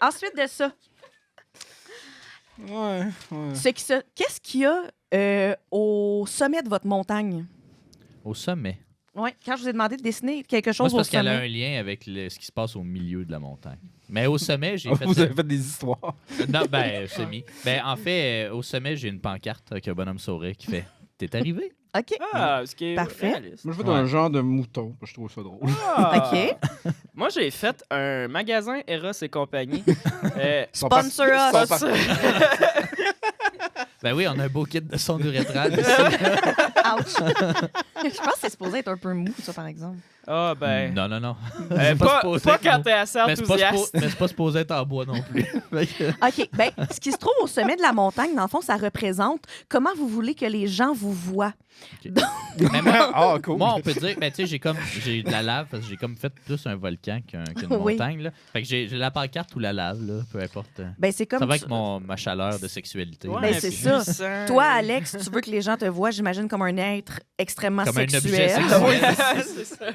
Ensuite de ça, Ouais. qu'est-ce qu'il y a au sommet de votre montagne? Au sommet. Oui, quand je vous ai demandé de dessiner quelque Moi, chose c'est au parce qu'elle a sommet. un lien avec ce qui se passe au milieu de la montagne. Mais au sommet, j'ai fait... Vous avez fait des histoires. Non, ben, semi. Ben, en fait, au sommet, j'ai une pancarte avec un bonhomme sourire qui fait « T'es arrivé? OK. Ah, ce qui est Parfait. réaliste. Moi, je veux Ouais. un genre de mouton. Je trouve ça drôle. Ah. OK. Moi, j'ai fait un magasin Eros et compagnie. Sponsor us. Sont par- Ben oui, on a un beau kit de son d'urétral ici. Ouch. Je pense que c'est supposé être un peu mou, ça, par exemple. Ah, ben. Non, non, non. Pas supposé pas être quand mou. t'es assez Mais c'est pas, enthousiaste. mais c'est pas supposé être en bois non plus. Fait que- OK. Ben, ce qui se trouve au sommet de la montagne, dans le fond, ça représente comment vous voulez que les gens vous voient. Mais moi, Ah, cool. moi, on peut dire, ben, tu sais, j'ai de la lave parce que j'ai comme fait plus un volcan qu'une Oui. montagne. Là. Fait que j'ai la pancarte ou la lave, là, peu importe. Ben, c'est comme Ça va tu- avec ma chaleur de sexualité. Ouais, Ben, c'est puissant. ça. Toi, Alex, tu veux que les gens te voient, j'imagine, comme un être extrêmement Comme un sexuel. objet sexuel. Oui, c'est ça.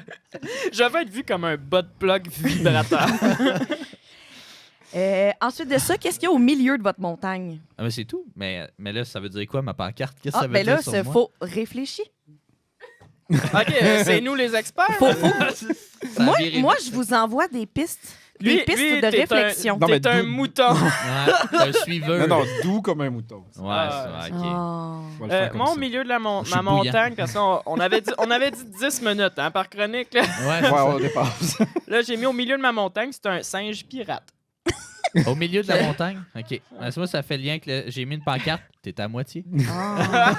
Je veux être vu comme un butt plug vibrateur. Ensuite de ça, qu'est-ce qu'il y a au milieu de votre montagne? Ah, mais c'est tout. Mais là, ça veut dire quoi, ma pancarte? Qu'est-ce que Ah, ça veut ben dire là, sur il moi? faut réfléchir. OK, c'est nous les experts. Faut- Ça Moi, vire moi, vite. je vous envoie des pistes. Lui- Des pistes lui, de t'es réflexion. Non, mais T'es un d'où- mouton. Ouais, c'est un suiveur. Non, non, doux comme un mouton. Ouais, Ah, c'est OK. Oh. On va le faire comme Moi, au ça. milieu de Je suis ma bouillant. montagne, parce qu'on avait dit 10 minutes hein, par chronique. Là, Ouais, Ouais, on dépasse. Là, j'ai mis au milieu de ma montagne, c'est un singe pirate. Au milieu de la montagne? OK. Moi, ça fait lien que j'ai mis une pancarte. T'es à moitié. Ah.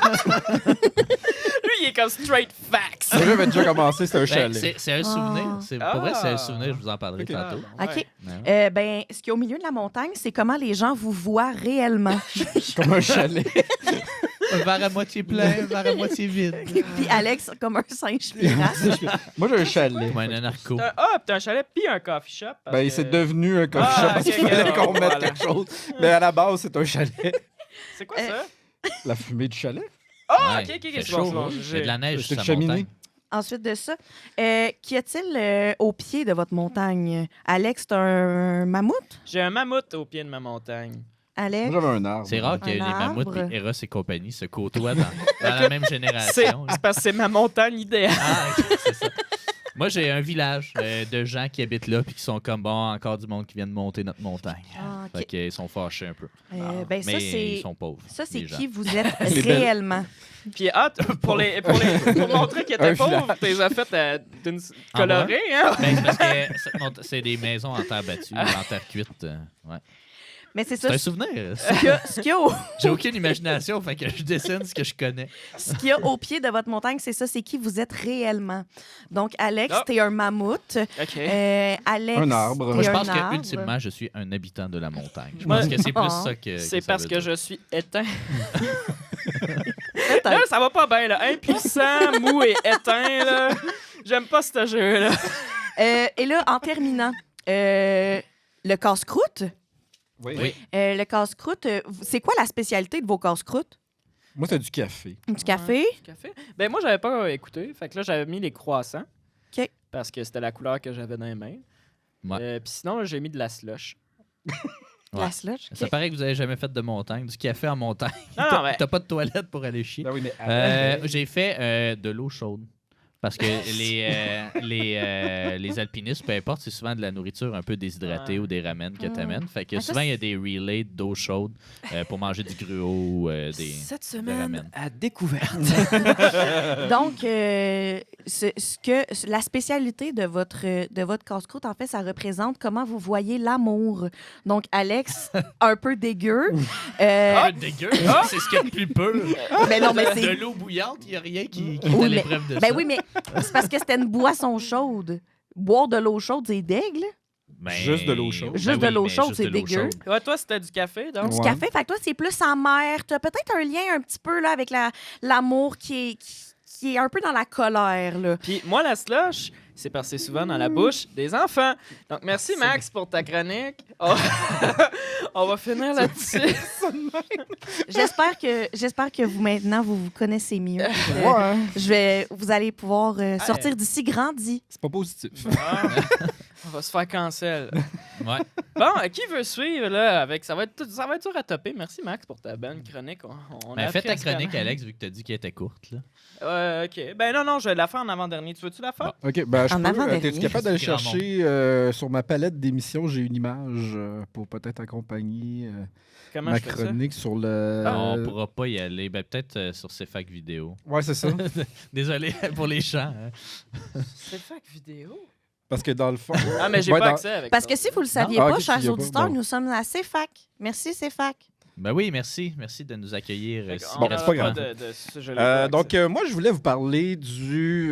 Lui, il est comme straight facts. Le jeu avait déjà commencé, c'était un Ben, chalet. c'est un souvenir. Pour vrai, c'est un Ah. souvenir. Je vous en parlerai Ok. tantôt. OK. Ouais. Ben, ce qui est au milieu de la montagne, c'est comment les gens vous voient réellement. Comme un chalet. Un verre à moitié plein, un verre à moitié vide. Puis Alex, comme un singe pirate. Moi, j'ai un chalet. Comme un anarcho. T'as un chalet puis un coffee shop. parce Ben, que- c'est devenu un coffee Ah, shop parce ok, qu'il fallait ok, qu'on mette voilà. quelque chose. Mais à la base, c'est un chalet. C'est quoi ça? La fumée du chalet? Ah, Ouais, ok, ok, fait c'est bon, chaud, c'est bon. hein. C'est de la neige C'est sur une sa cheminée. montagne. Ensuite de ça, qu'y a-t-il au pied de votre montagne? Alex, c'est un mammouth? J'ai un mammouth au pied de ma montagne. Alex? Moi, j'avais un arbre. C'est rare que Un les mammouths arbre. et Eros et compagnie se côtoient dans la même C'est génération. là. parce que c'est ma montagne idéale. Ah, ok, c'est ça. Moi, j'ai un village de gens qui habitent là puis qui sont comme, bon, encore du monde qui vient de monter notre montagne. Ah, OK. Fait qu'ils sont fâchés un peu. Ben, ça, Mais c'est... ils sont pauvres. Ça, c'est les gens. qui vous êtes Les belles. réellement. Puis pour montrer qu'il Un était pauvre, village. t'es as fait d'une En colorée, hein? Ben, c'est parce que c'est des maisons en terre battue, en terre cuite. Ouais. Mais c'est C'est ça, un souvenir. ce qu'il y a au... J'ai aucune imagination, fait que je dessine ce que je connais. Ce qu'il y a au pied de votre montagne, c'est ça, c'est qui vous êtes réellement. Donc, Alex, Ah. t'es un mammouth. OK. Alex, Un arbre. t'es Moi, je un pense arbre. que ultimement, je suis un habitant de la montagne. Je Moi- pense que c'est plus Ah. ça que. C'est ça parce veut que dire. je suis éteint. Peut-être. Là, ça va pas bien, là. Impuissant, mou et éteint, là. J'aime pas ce jeu-là. Et là, en terminant, le casse-croûte. Oui. Le casse-croûte, c'est quoi la spécialité de vos casse-croûtes? Moi, c'est du café. Du café? Café? Ben, moi, j'avais pas écouté. Fait que là, j'avais mis les croissants. OK. Parce que c'était la couleur que j'avais dans les mains. Ouais. Puis sinon, là, j'ai mis de la slush. La slush? Ça paraît que vous avez jamais fait de montagne, du café en montagne. Non, T'as non, mais... t'as pas de toilette pour aller chier. Ben oui, mais J'ai fait de l'eau chaude. Parce que les alpinistes, peu importe, c'est souvent de la nourriture un peu déshydratée Ouais. ou des ramen que t'amènes. Fait que Ah, ça, souvent, il y a des relays d'eau chaude pour manger du gruau ou des... Cette ramen. semaine, à découverte. Donc, la spécialité de votre casse-croûte, en fait, ça représente comment vous voyez l'amour. Donc, Alex, un peu dégueu. Ah, dégueu! C'est ce qu'il y a de plus pur. Mais non, mais De c'est... l'eau bouillante, il n'y a rien qui est Oui, à mais- l'épreuve de ça. Ben oui, mais c'est parce que c'était une boisson chaude. Boire de l'eau chaude, c'est dégueu. Ben, Juste de l'eau chaude. Juste de l'eau mais chaude, juste c'est de l'eau dégueu. chaude. Ouais, toi, c'était du café, donc? Du Ouais. café, fait que toi, c'est plus amer. Tu as peut-être un lien un petit peu là, avec l'amour qui est un peu dans la colère. Là. Puis moi, la slush, c'est parce que c'est souvent dans la bouche des enfants. Donc, merci, Max, pour ta chronique. Oh. On va finir là-dessus. J'espère que vous, maintenant, vous connaissez mieux. Ouais. Vous allez pouvoir sortir d'ici grandi. C'est pas positif. Ah, on va se faire cancel. Ouais. Bon, qui veut suivre, là? Ça va être dur à topper. Merci, Max, pour ta bonne chronique. On a Ben, fais ta appris à se chronique, connaître. Alex, vu que tu as dit qu'elle était courte. Là. OK. Ben non, je vais la faire en avant-dernier. Tu veux-tu la faire? OK, ben, En avant-dernier. t'es-tu capable d'aller Grand chercher sur ma palette d'émissions, j'ai une image pour peut-être accompagner Comment ma je fais ça? chronique sur le... On pourra pas y aller. Ben, peut-être sur CFAC vidéo. Ouais, c'est ça. Désolé pour les chants. hein. C'est fac vidéo? Parce que dans le fond... Ah, mais j'ai Ouais, pas dans- accès avec Parce ça. que si vous ne le saviez Ah, pas, ok, chers tu y as pas, auditeurs, bon. nous sommes à CFAC. Merci, CFAC. Ben oui, merci. Merci de nous accueillir. Fait si qu'on Bon, aura c'est pas grave. de ce jeu-là. donc, moi, je voulais vous parler du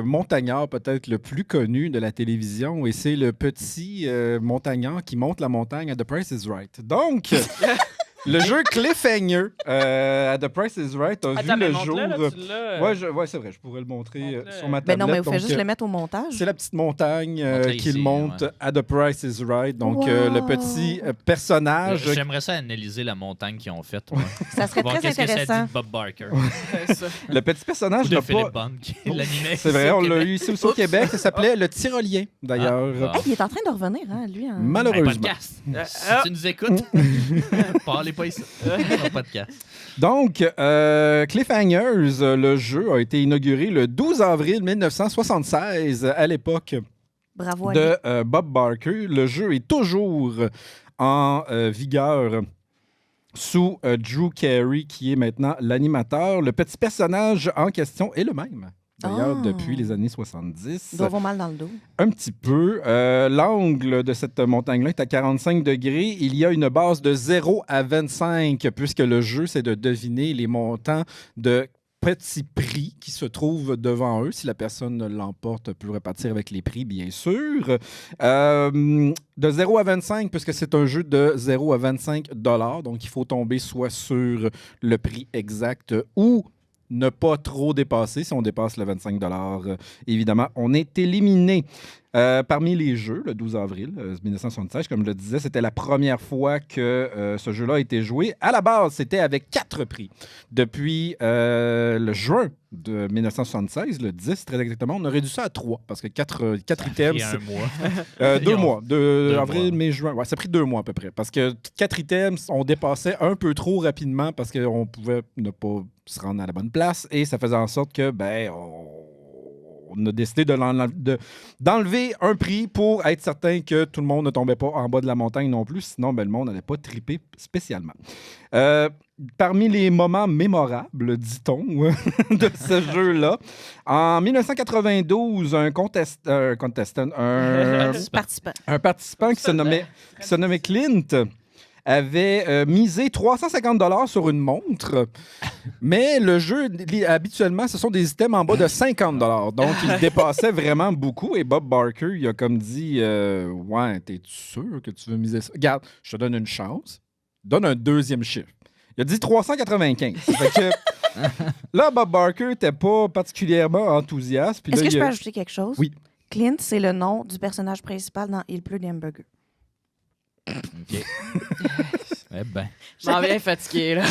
montagnard peut-être le plus connu de la télévision, et c'est le petit montagnard qui monte la montagne à The Price is Right. Donc, le jeu Cliffhanger à The Price is Right a Attends, vu mais le montre-le, jour... là, tu l'as, Ouais, c'est vrai, je pourrais le montrer Montre-le. sur ma Ben tablette. non, mais vous faites Donc, juste le mettre au montage. c'est la petite montagne Montre-le qu'il ici, monte ouais. à The Price is Right. Donc, Wow. le petit personnage... J'aimerais ça analyser la montagne qu'ils ont faite. moi. Ça serait Voir très qu'est-ce que ça intéressant. dit de Bob Barker. c'est ça. Le petit Ou personnage de n'a Philippe pas... Bond qui l'animait. C'est vrai, ici au on l'a Québec. eu ici aussi au Québec. Ça s'appelait Le Tyrolien, d'ailleurs. Ah, Hey, il est en train de revenir, hein, lui. Hein. Hey, Malheureusement. podcast. Ah. Si tu nous écoutes, parlez pas ici. Un podcast. Donc, Cliffhangers, le jeu a été inauguré le 12 avril 1976 à l'époque Bravo à lui. de Bob Barker. Le jeu est toujours en vigueur sous Drew Carey, qui est maintenant l'animateur. Le petit personnage en question est le même. d'ailleurs, Ah. depuis les années 70. Il doit avoir mal dans le dos. Un petit peu. L'angle de cette montagne-là est à 45 degrés. Il y a une base de 0 à 25, puisque le jeu, c'est de deviner les montants de petits prix qui se trouvent devant eux. Si la personne l'emporte, peut repartir avec les prix, bien sûr. De 0 à 25, puisque c'est un jeu de 0 à 25 $, donc il faut tomber soit sur le prix exact ou ne pas trop dépasser. Si on dépasse le 25 $, évidemment, on est éliminé. Parmi les jeux, le 12 avril 1976, comme je le disais, c'était la première fois que ce jeu-là a été joué. À la base, c'était avec 4 prix. Depuis le juin de 1976, le 10 très exactement, on a réduit ça à 3 parce que 4 items, Il y a un mois. 2 mois, Deux avril, mois. mai, juin. Ouais, ça a pris 2 mois à peu près. Parce que 4 items, on dépassait un peu trop rapidement parce qu'on pouvait ne pas se rendre à la bonne place et ça faisait en sorte que, on a décidé d'enlever un prix pour être certain que tout le monde ne tombait pas en bas de la montagne non plus. Sinon, le monde n'allait pas triper spécialement. Parmi les moments mémorables, dit-on, de ce jeu-là, en 1992, un participant qui se nommait Clint avait misé 350 $ sur une montre, mais le jeu, habituellement, ce sont des items en bas de 50 $. Donc, il dépassait vraiment beaucoup. Et Bob Barker, il a comme dit ouais, t'es sûr que tu veux miser ça? Regarde, je te donne une chance. Donne un deuxième chiffre. Il a dit 395. Fait que, là, Bob Barker n'était pas particulièrement enthousiaste. Puis Est-ce là, que je peux ajouter quelque chose? Oui. Clint, c'est le nom du personnage principal dans Il pleut des hamburgers. OK. Eh ben. Je m'en viens fatigué, là.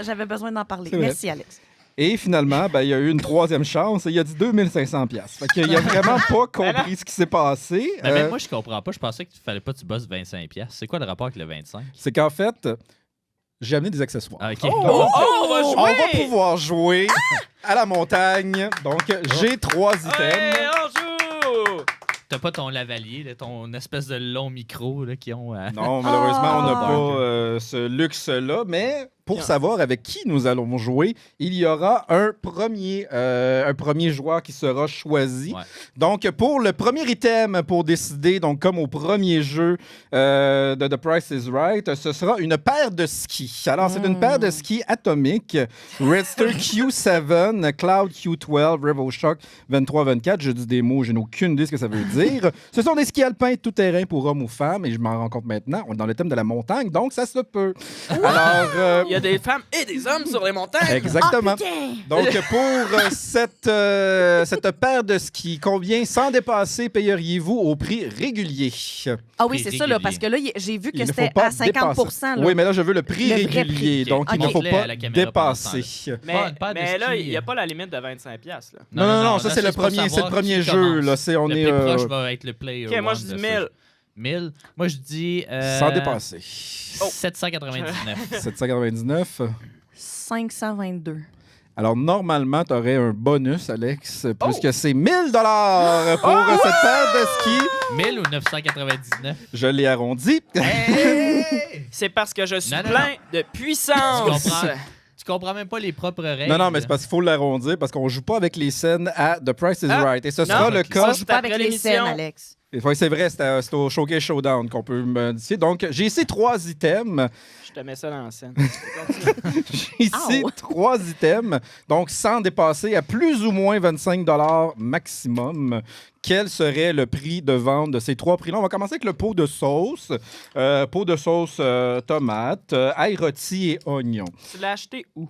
J'avais besoin d'en parler. C'est vrai. Merci, Alex. Et finalement, il y a eu une troisième chance et il a dit 2500 $. Fait qu'il a vraiment pas compris ce qui s'est passé. Mais même moi, je comprends pas. Je pensais qu'il fallait pas que tu bosses 25$. C'est quoi le rapport avec le 25$? C'est qu'en fait, j'ai amené des accessoires. Ah, OK. on va On va pouvoir jouer à la montagne. Donc, j'ai 3 items. Hey, on joue! T'as pas ton lavalier, là, ton espèce de long micro là, qui ont... Non, malheureusement, on n'a Ah. pas ce luxe-là, mais pour savoir avec qui nous allons jouer, il y aura un premier joueur qui sera choisi. Ouais. Donc, pour le premier item, pour décider, donc comme au premier jeu de The Price is Right, ce sera une paire de skis. Alors, c'est une paire de skis atomiques, Redster Q7, Cloud Q12, RevoShock 23-24. Je dis des mots, je n'ai aucune idée de ce que ça veut dire. Ce sont des skis alpins tout-terrain pour hommes ou femmes, et je m'en rends compte maintenant, on est dans le thème de la montagne, donc ça se peut. Alors, Il y a des femmes et des hommes sur les montagnes. exactement. Putain! Donc, pour cette paire de skis, combien, sans dépasser, payeriez-vous au prix régulier? Ah oui, Prix c'est ça, là, régulier. parce que là, j'ai vu que Il ne faut c'était pas à 50 dépasser. là. Oui, mais là, je veux le prix Le vrai régulier. prix. Donc, il ne Ok. faut À pas la caméra pendant ce dépasser. Mais, Pas de mais là, ski. il n'y a pas la limite de 25$. Là. Non, ça, là, c'est le pour premier, savoir c'est le premier qui jeu. commence. Là, c'est, on Le est plus proche va être le player. OK, moi, one je dis de 1000. 1000. Moi, je dis... sans dépasser. 799. 799. 522. Alors, normalement, tu aurais un bonus, Alex, puisque c'est 1000 $ pour cette paire de skis. 1000 ou 999? Je l'ai arrondi. C'est parce que je suis Non, non, plein de puissance. Tu comprends? Tu comprends même pas les propres règles. Non, mais c'est parce qu'il faut l'arrondir, parce qu'on joue pas avec les scènes à The Price is Ah, Right. Et ce sera le ok. cas. On joue pas avec après les l'émission. scènes, Alex. Oui, c'est vrai, c'est au Showcase Showdown qu'on peut modifier. Donc, j'ai ici 3 items. Je te mets ça dans la scène. J'ai ici Ow. 3 items. Donc, sans dépasser à plus ou moins 25 $ maximum. Quel serait le prix de vente de ces 3 prix-là? On va commencer avec le pot de sauce. Pot de sauce tomate, ail rôti et oignon. Tu l'as acheté où?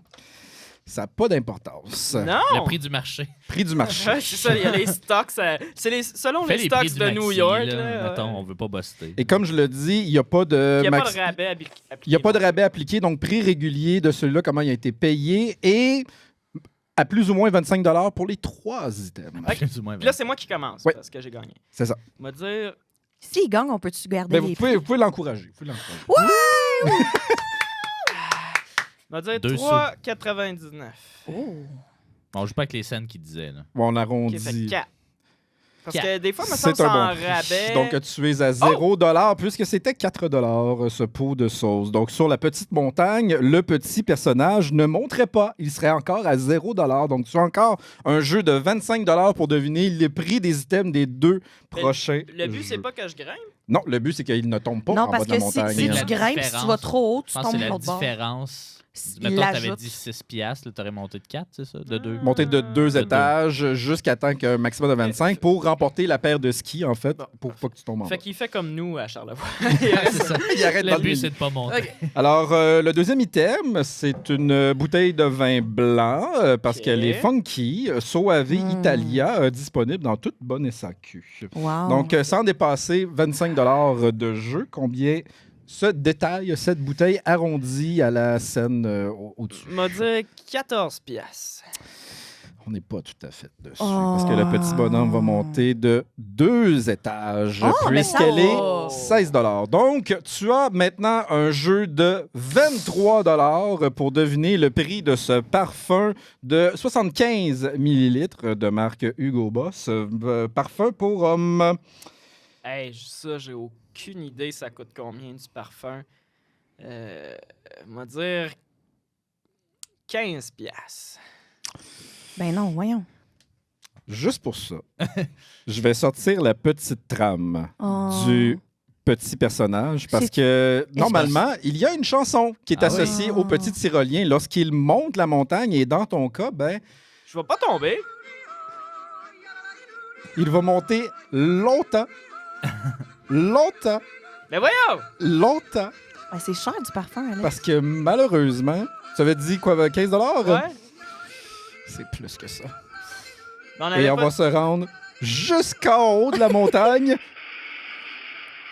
Ça n'a pas d'importance. Non! Le prix du marché. Prix du marché. Ouais, c'est ça, il y a les stocks. Selon Fais les les prix stocks du de maxi, New York. là. Là, Mettons, on veut pas buster. Et comme je le dis, il n'y a pas de il n'y a pas maxi- de rabais appliqué. il y a pas de rabais appliqué, donc prix régulier de celui-là, comment il a été payé, et à plus ou moins 25 $ pour les 3 items. Ok. Plus ou moins Puis là, c'est moi qui commence Ouais. parce que j'ai gagné. C'est ça. On va dire S'il gagne, on peut-tu garder Mais les vous pouvez l'encourager. Vous pouvez l'encourager. on va dire Deux 3,99. Oh. On joue pas avec les scènes qui disaient. Là. Bon, on OK, arrondit. fait 4. Parce que des fois, me semble C'est un en bon prix. rabais. Donc, tu es à 0 puisque c'était 4 ce pot de sauce. Donc, sur la petite montagne, le petit personnage ne monterait pas. Il serait encore à 0 Donc, tu as encore un jeu de 25 pour deviner le prix des items des 2 Mais prochains Le but, c'est jeux. pas que je grimpe. Non, le but, c'est qu'il ne tombe pas Non, en bas parce de la que si, montagne. si C'est tu la grimpes, si tu vas différence. trop haut, Je tu pense que tombes c'est de la l'autre bord. différence. Il Mettons, t'avais l'ajoute. dit 6 piastres, t'aurais monté de 4, c'est ça? De 2. Monter de 2 De deux. étages jusqu'à temps qu'un maximum de 25 pour remporter la paire de skis, en fait, Bon. pour pas que tu tombes en bas. Fait qu'il fait comme nous à Charlevoix. c'est ça. Il arrête dans Le le but, milieu. c'est de pas monter. Ok. Alors, le deuxième item, c'est une bouteille de vin blanc parce Ok. qu'elle est funky, Soave Mm. Italia, disponible dans toute bonne SAQ. Wow. Donc, sans dépasser 25 de jeu, combien se détaille cette bouteille arrondie à la scène au-dessus? M'a dit 14 piastres. On n'est pas tout à fait dessus Oh. parce que le petit bonhomme va monter de 2 étages Oh, mais ça puisqu'elle va. est 16 Donc, tu as maintenant un jeu de 23 pour deviner le prix de ce parfum de 75 millilitres de marque Hugo Boss. Parfum pour homme. Hey, ça, j'ai aucune idée ça coûte combien du parfum. M'a dire 15 piastres. Ben non, voyons. Juste pour ça, je vais sortir la petite trame Oh. du petit personnage parce C'est- que normalement, il y a une chanson qui est Ah oui? associée au petit tyrolien lorsqu'il monte la montagne et dans ton cas, ben, Je vais pas tomber. il va monter longtemps. Longtemps. Mais voyons! Longtemps. Ben, c'est cher du parfum, Alex. Parce que malheureusement, tu avais dit quoi, 15 Ouais. C'est plus que ça. Mais on Et avait on pas- va se rendre jusqu'en haut de la montagne.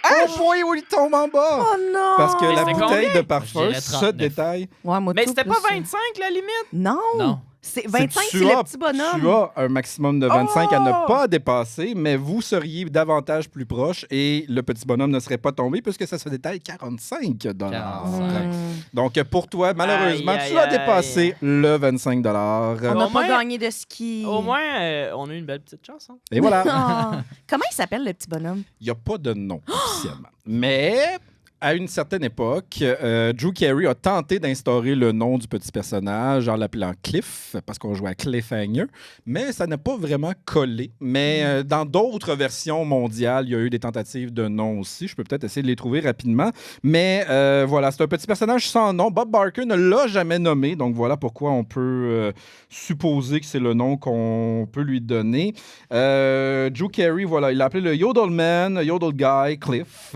Au point où il tombe en bas. Oh non! Parce que Mais la c'était bouteille combien? de parfum Je dirais se 39. détaille. Ouais, moi, Mais tout c'était plus pas ça. 25 la limite? Non! Non. C'est 25, tu c'est le as- petit bonhomme. Tu as un maximum de 25 à ne Oh! pas dépasser, mais vous seriez davantage plus proche et le petit bonhomme ne serait pas tombé puisque ça se détaille 45 45. Donc, pour toi, malheureusement, Aïe, tu as aïe, aïe. dépassé le 25 On Au n'a pas moins- gagné de ski. Au moins, on a eu une belle petite chance. Hein? Et voilà. Ah. Comment il s'appelle, le petit bonhomme? Il n'y a pas de nom officiellement. Mais à une certaine époque, Drew Carey a tenté d'instaurer le nom du petit personnage en l'appelant Cliff, parce qu'on jouait à Cliffhanger, mais ça n'a pas vraiment collé. Mais dans d'autres versions mondiales, il y a eu des tentatives de nom aussi. Je peux peut-être essayer de les trouver rapidement. Mais voilà, c'est un petit personnage sans nom. Bob Barker ne l'a jamais nommé, donc voilà pourquoi on peut supposer que c'est le nom qu'on peut lui donner. Drew Carey, voilà, il l'a appelé le Yodelman, Yodel Guy, Cliff.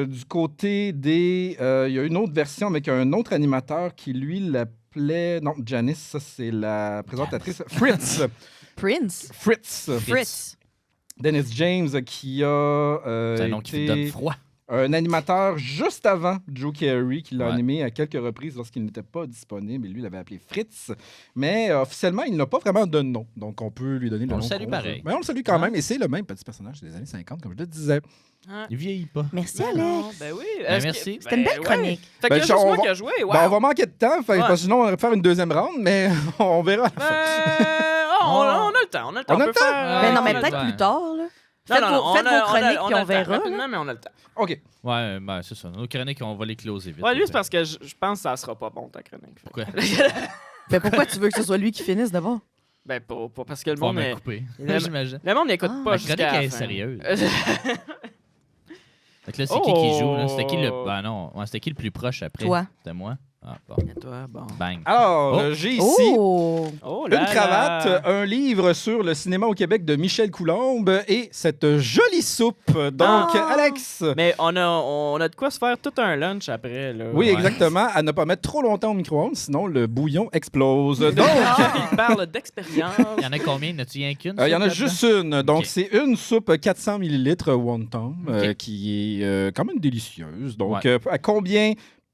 Du côté des... il y a une autre version avec un autre animateur qui, lui, l'appelait... Non, Janice, ça, c'est la présentatrice. Fritz. Prince? Fritz. Dennis James, qui a C'est un nom qui donne été froid. un animateur juste avant Drew Carey, qui l'a Ouais. animé à quelques reprises lorsqu'il n'était pas disponible. Et lui, il l'avait appelé Fritz. Mais officiellement, il n'a pas vraiment de nom. Donc, on peut lui donner le On nom. le salue qu'on pareil. veut. Mais on le salue quand Hein? même. Et c'est le même petit personnage des années 50, comme je le disais. Hein? Il vieillit pas. Merci, Ben non, Alex. ben oui. Ben Est-ce que- merci. C'était une belle ouais. chronique. Fait Ben, qu'il y a juste on moi va- qui a joué. Wow. Ben, on va manquer de temps, Ouais. parce que sinon, on va faire une deuxième round, mais on verra. On a le temps. On a le temps. On a peut le temps? faire, Mais non, on mais a le peut-être temps. plus tard. Là. Non, Faites non, vos, non, faites vos chroniques, on puis a on le temps. verra. là. Rapidement, mais on a le temps. OK. Ouais, ben c'est ça. Nos chroniques, on va les closer vite. Ouais, lui, c'est parce que je pense que ça sera pas bon, ta chronique. Pourquoi? Ben, pourquoi tu veux que ce soit lui qui finisse d'abord? Ben, pas parce que le Faut monde... me est- couper. il aime- J'imagine. Le monde n'écoute Ah. pas Ma jusqu'à chronique la est fin. sérieuse. Fait que là, c'est qui joue? Là? C'était qui le... Oh. Ben non, ouais, c'était qui le plus proche après? Toi. C'était moi? Ah, bon. Et toi, bon. Bang. Alors, Oh. j'ai ici Oh! Oh une là cravate, là. un livre sur le cinéma au Québec de Michel Coulombe et cette jolie soupe. Donc, Ah! Alex... Mais on a de quoi se faire tout un lunch après, là. Oui, Ouais. exactement. À ne pas mettre trop longtemps au micro-ondes, sinon le bouillon explose. Donc, Il parle d'expérience. Il y en a combien? N'as-tu rien qu'une? il y en a soupe, juste une. Donc, Ok. c'est une soupe 400 ml wonton Ok. qui est quand même délicieuse. Donc, Ouais. à combien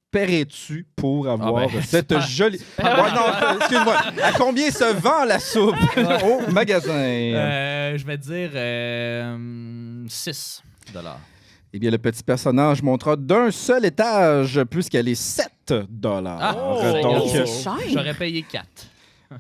paierais-tu pour avoir ben, cette super. jolie... Ouais, non, excuse-moi. À combien se vend la soupe au magasin? Je vais dire 6 $. Eh bien, le petit personnage montera d'un seul étage puisqu'elle est 7 Ah, Oh, Donc, c'est cher. J'aurais payé 4.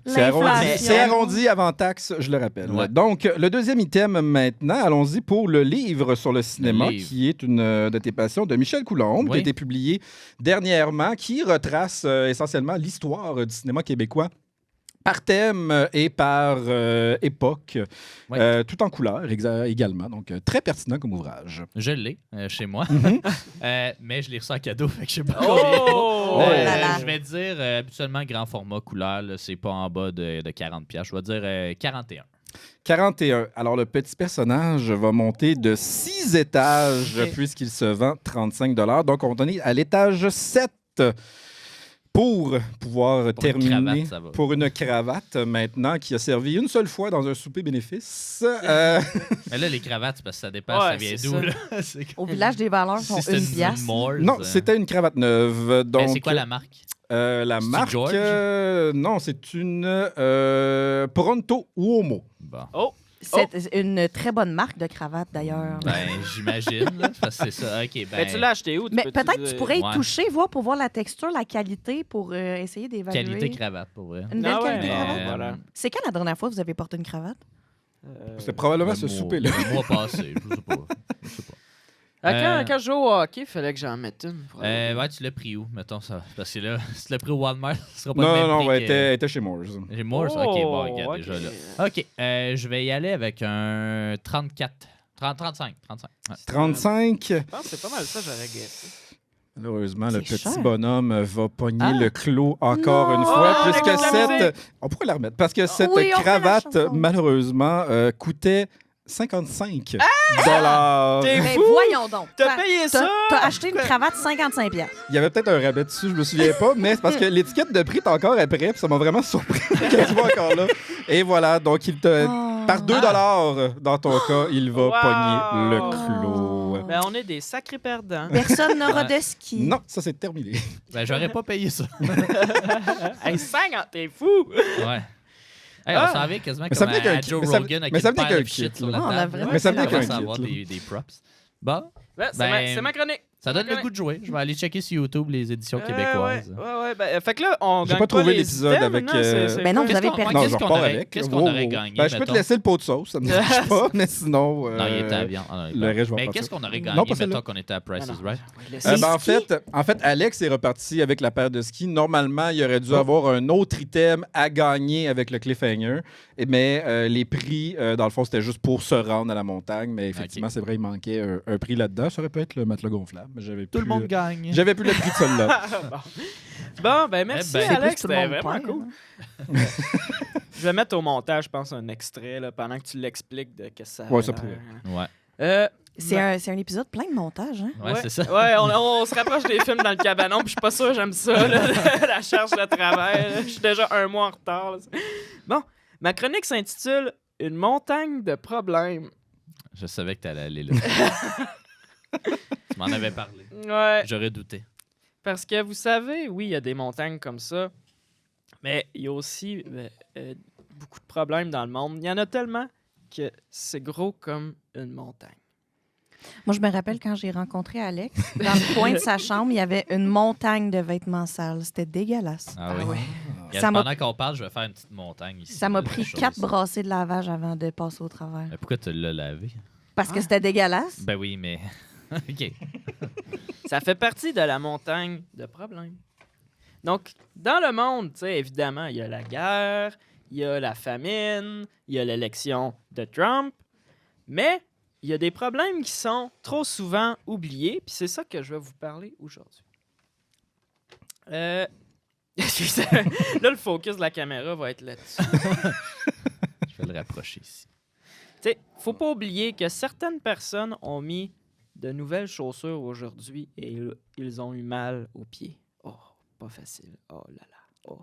L'inflation. C'est arrondi avant taxe, je le rappelle. Ouais. Donc, le deuxième item maintenant, allons-y pour le livre sur le cinéma, livre. qui est une de tes passions de Michel Coulombe, qui Oui. a été publié dernièrement, qui retrace essentiellement l'histoire du cinéma québécois par thème et par époque, Oui. tout en couleur également. Donc, très pertinent comme ouvrage. Je l'ai chez moi. Mhm. Mais je l'ai reçu en cadeau, fait que je sais pas Oh! combien. Oh là là. Je vais dire, habituellement, grand format couleur, là, c'est pas en bas de 40$. Je vais dire 41. 41. Alors, le petit personnage va monter de 6 étages Ok. puisqu'il se vend 35 $. Donc, on est à l'étage 7 pour pouvoir Pour une terminer cravate, ça va. pour une cravate maintenant qui a servi une seule fois dans un souper bénéfice. Mais là, les cravates, c'est parce que ça dépasse, Ouais, ça vient c'est d'où, ça. là? C'est Au village des valeurs, si sont c'était une pièce. Moores, non, c'était une cravate neuve. Donc, c'est quoi la marque? la C'est-tu marque? George? Non, c'est une Pronto Uomo. Bon. C'est une très bonne marque de cravate, d'ailleurs. Ben, j'imagine, là, parce que c'est ça. OK, ben, Ben, tu l'as acheté où? Mais peux-tu peut-être dire? tu pourrais y Ouais. toucher, voir pour voir la texture, la qualité, pour essayer d'évaluer. qualité cravate, pour vrai. Une belle Ah ouais, qualité de mais- cravate. voilà. C'est quand la dernière fois que vous avez porté une cravate? C'est probablement ce Le mois- souper-là. Le mois passé, je sais pas. Je sais pas. Ah, Euh, quand je jouais au hockey, il fallait que j'en mette une. Ouais, tu l'as pris où, mettons ça? Parce que là, si tu l'as pris au Walmart, ce sera pas le même Non, non, prix ouais, que- elle était chez Moores. J'ai Moores? OK, bon, regarde, déjà là. OK, je vais y aller avec un 34. 35. Ouais. 35. Je pense que c'est pas mal ça, j'aurais guessé. Malheureusement, le C'est petit cher. bonhomme va pogner Ah. le clos encore Non. une fois, Oh, puisque avec la cette... On pourrait la remettre, parce que cette Oui, on fait la cravate, chanson. malheureusement, coûtait 55 $. T'es Mais fou! voyons donc. T'as payé ça? T'as acheté une cravate 55 $. Il y avait peut-être un rabais dessus, je me souviens pas, mais c'est parce que l'étiquette de prix est encore après, puis ça m'a vraiment surpris qu'elle soit encore là. Et voilà, donc il te... Oh. Par 2 $ dans ton cas, il va Wow. pogner le clos. Ben, on est des sacrés perdants. Personne n'aura de ski. Non, ça c'est terminé. Ben, j'aurais pas payé ça. Hey, 50, t'es fou! Ouais. Hey, on Ah. s'en vient quasiment Mais ça comme venait qu'un à kit. Joe Mais ça- Rogan avec mais ça une venait paire qu'un de shit kit, sur là. la Ah, on a table. vraiment Mais ça venait On commence qu'un à kit, avoir là. des props. Bon, Ben, c'est Ben, ma chronique. ça donne le goût de jouer. Je vais aller checker sur YouTube les éditions québécoises. Ouais. Ben, fait que là, on J'ai gagne pas trouvé les l'épisode items, avec, maintenant, c'est Ben non, quoi? vous avez Qu'est-ce qu'on- perdu. Non, qu'est-ce je qu'on repars aurait- avec. Qu'est-ce qu'on Wow, aurait wow. gagné, Ben, je peux te mettons? laisser le pot de sauce, ça me dérange pas, mais sinon... Non, il était à viande. Ah, non, il est le pas. reste, je vais Mais en qu'est-ce partir. qu'on aurait Non, gagné, pas celle-là. mettons qu'on était à Price Ah, is non. Right? Les Ben, skis? en fait, Alex est reparti avec la paire de skis. Normalement, il aurait dû avoir un autre item à gagner avec le cliffhanger. Mais les prix, dans le fond, c'était juste pour se rendre à la montagne. Mais effectivement, c'est vrai, il manquait un prix là-dedans. Ça aurait pu être le matelas gonflable. Mais j'avais Tout le plus, monde gagne. J'avais plus le prix de celui-là. Bon, ben merci, Eh ben, C'est plus Alex. tout le C'était monde vraiment perd, cool. hein. Je vais mettre au montage, je pense, un extrait là, pendant que tu l'expliques de que ça. Ouais, ça a l'air. pourrait. Ouais, C'est un épisode plein de montage. Hein? ouais, c'est ça. Ouais, on se rapproche des films dans le cabanon, puis je suis pas sûr, j'aime ça, là, la charge de travail. Là. Je suis déjà un mois en retard. Là. Bon, ma chronique s'intitule Une montagne de problèmes. Je savais que t'allais aller là. Tu m'en avais parlé. Ouais, J'aurais douté. parce que vous savez, oui, il y a des montagnes comme ça, mais il y a aussi beaucoup de problèmes dans le monde. Il y en a tellement que c'est gros comme une montagne. Moi, je me rappelle quand j'ai rencontré Alex, dans le coin de sa chambre, il y avait une montagne de vêtements sales. C'était dégueulasse. Ah oui. Regarde, Ça m'a- pendant qu'on parle, je vais faire une petite montagne ici. Ça m'a là, pris de choses. 4 brassées de lavage avant de passer au travers. Mais pourquoi tu l'as lavé? Parce que c'était dégueulasse. Ben oui, mais... OK. Ça fait partie de la montagne de problèmes. Donc, dans le monde, tu sais, évidemment, il y a la guerre, il y a la famine, il y a l'élection de Trump, mais il y a des problèmes qui sont trop souvent oubliés, puis c'est ça que je vais vous parler aujourd'hui. Là, le focus de la caméra va être là-dessus. Je vais le rapprocher ici. Tu sais, faut pas oublier que certaines personnes ont mis de nouvelles chaussures aujourd'hui et ils ont eu mal aux pieds. Oh, pas facile. Oh là là. Oh.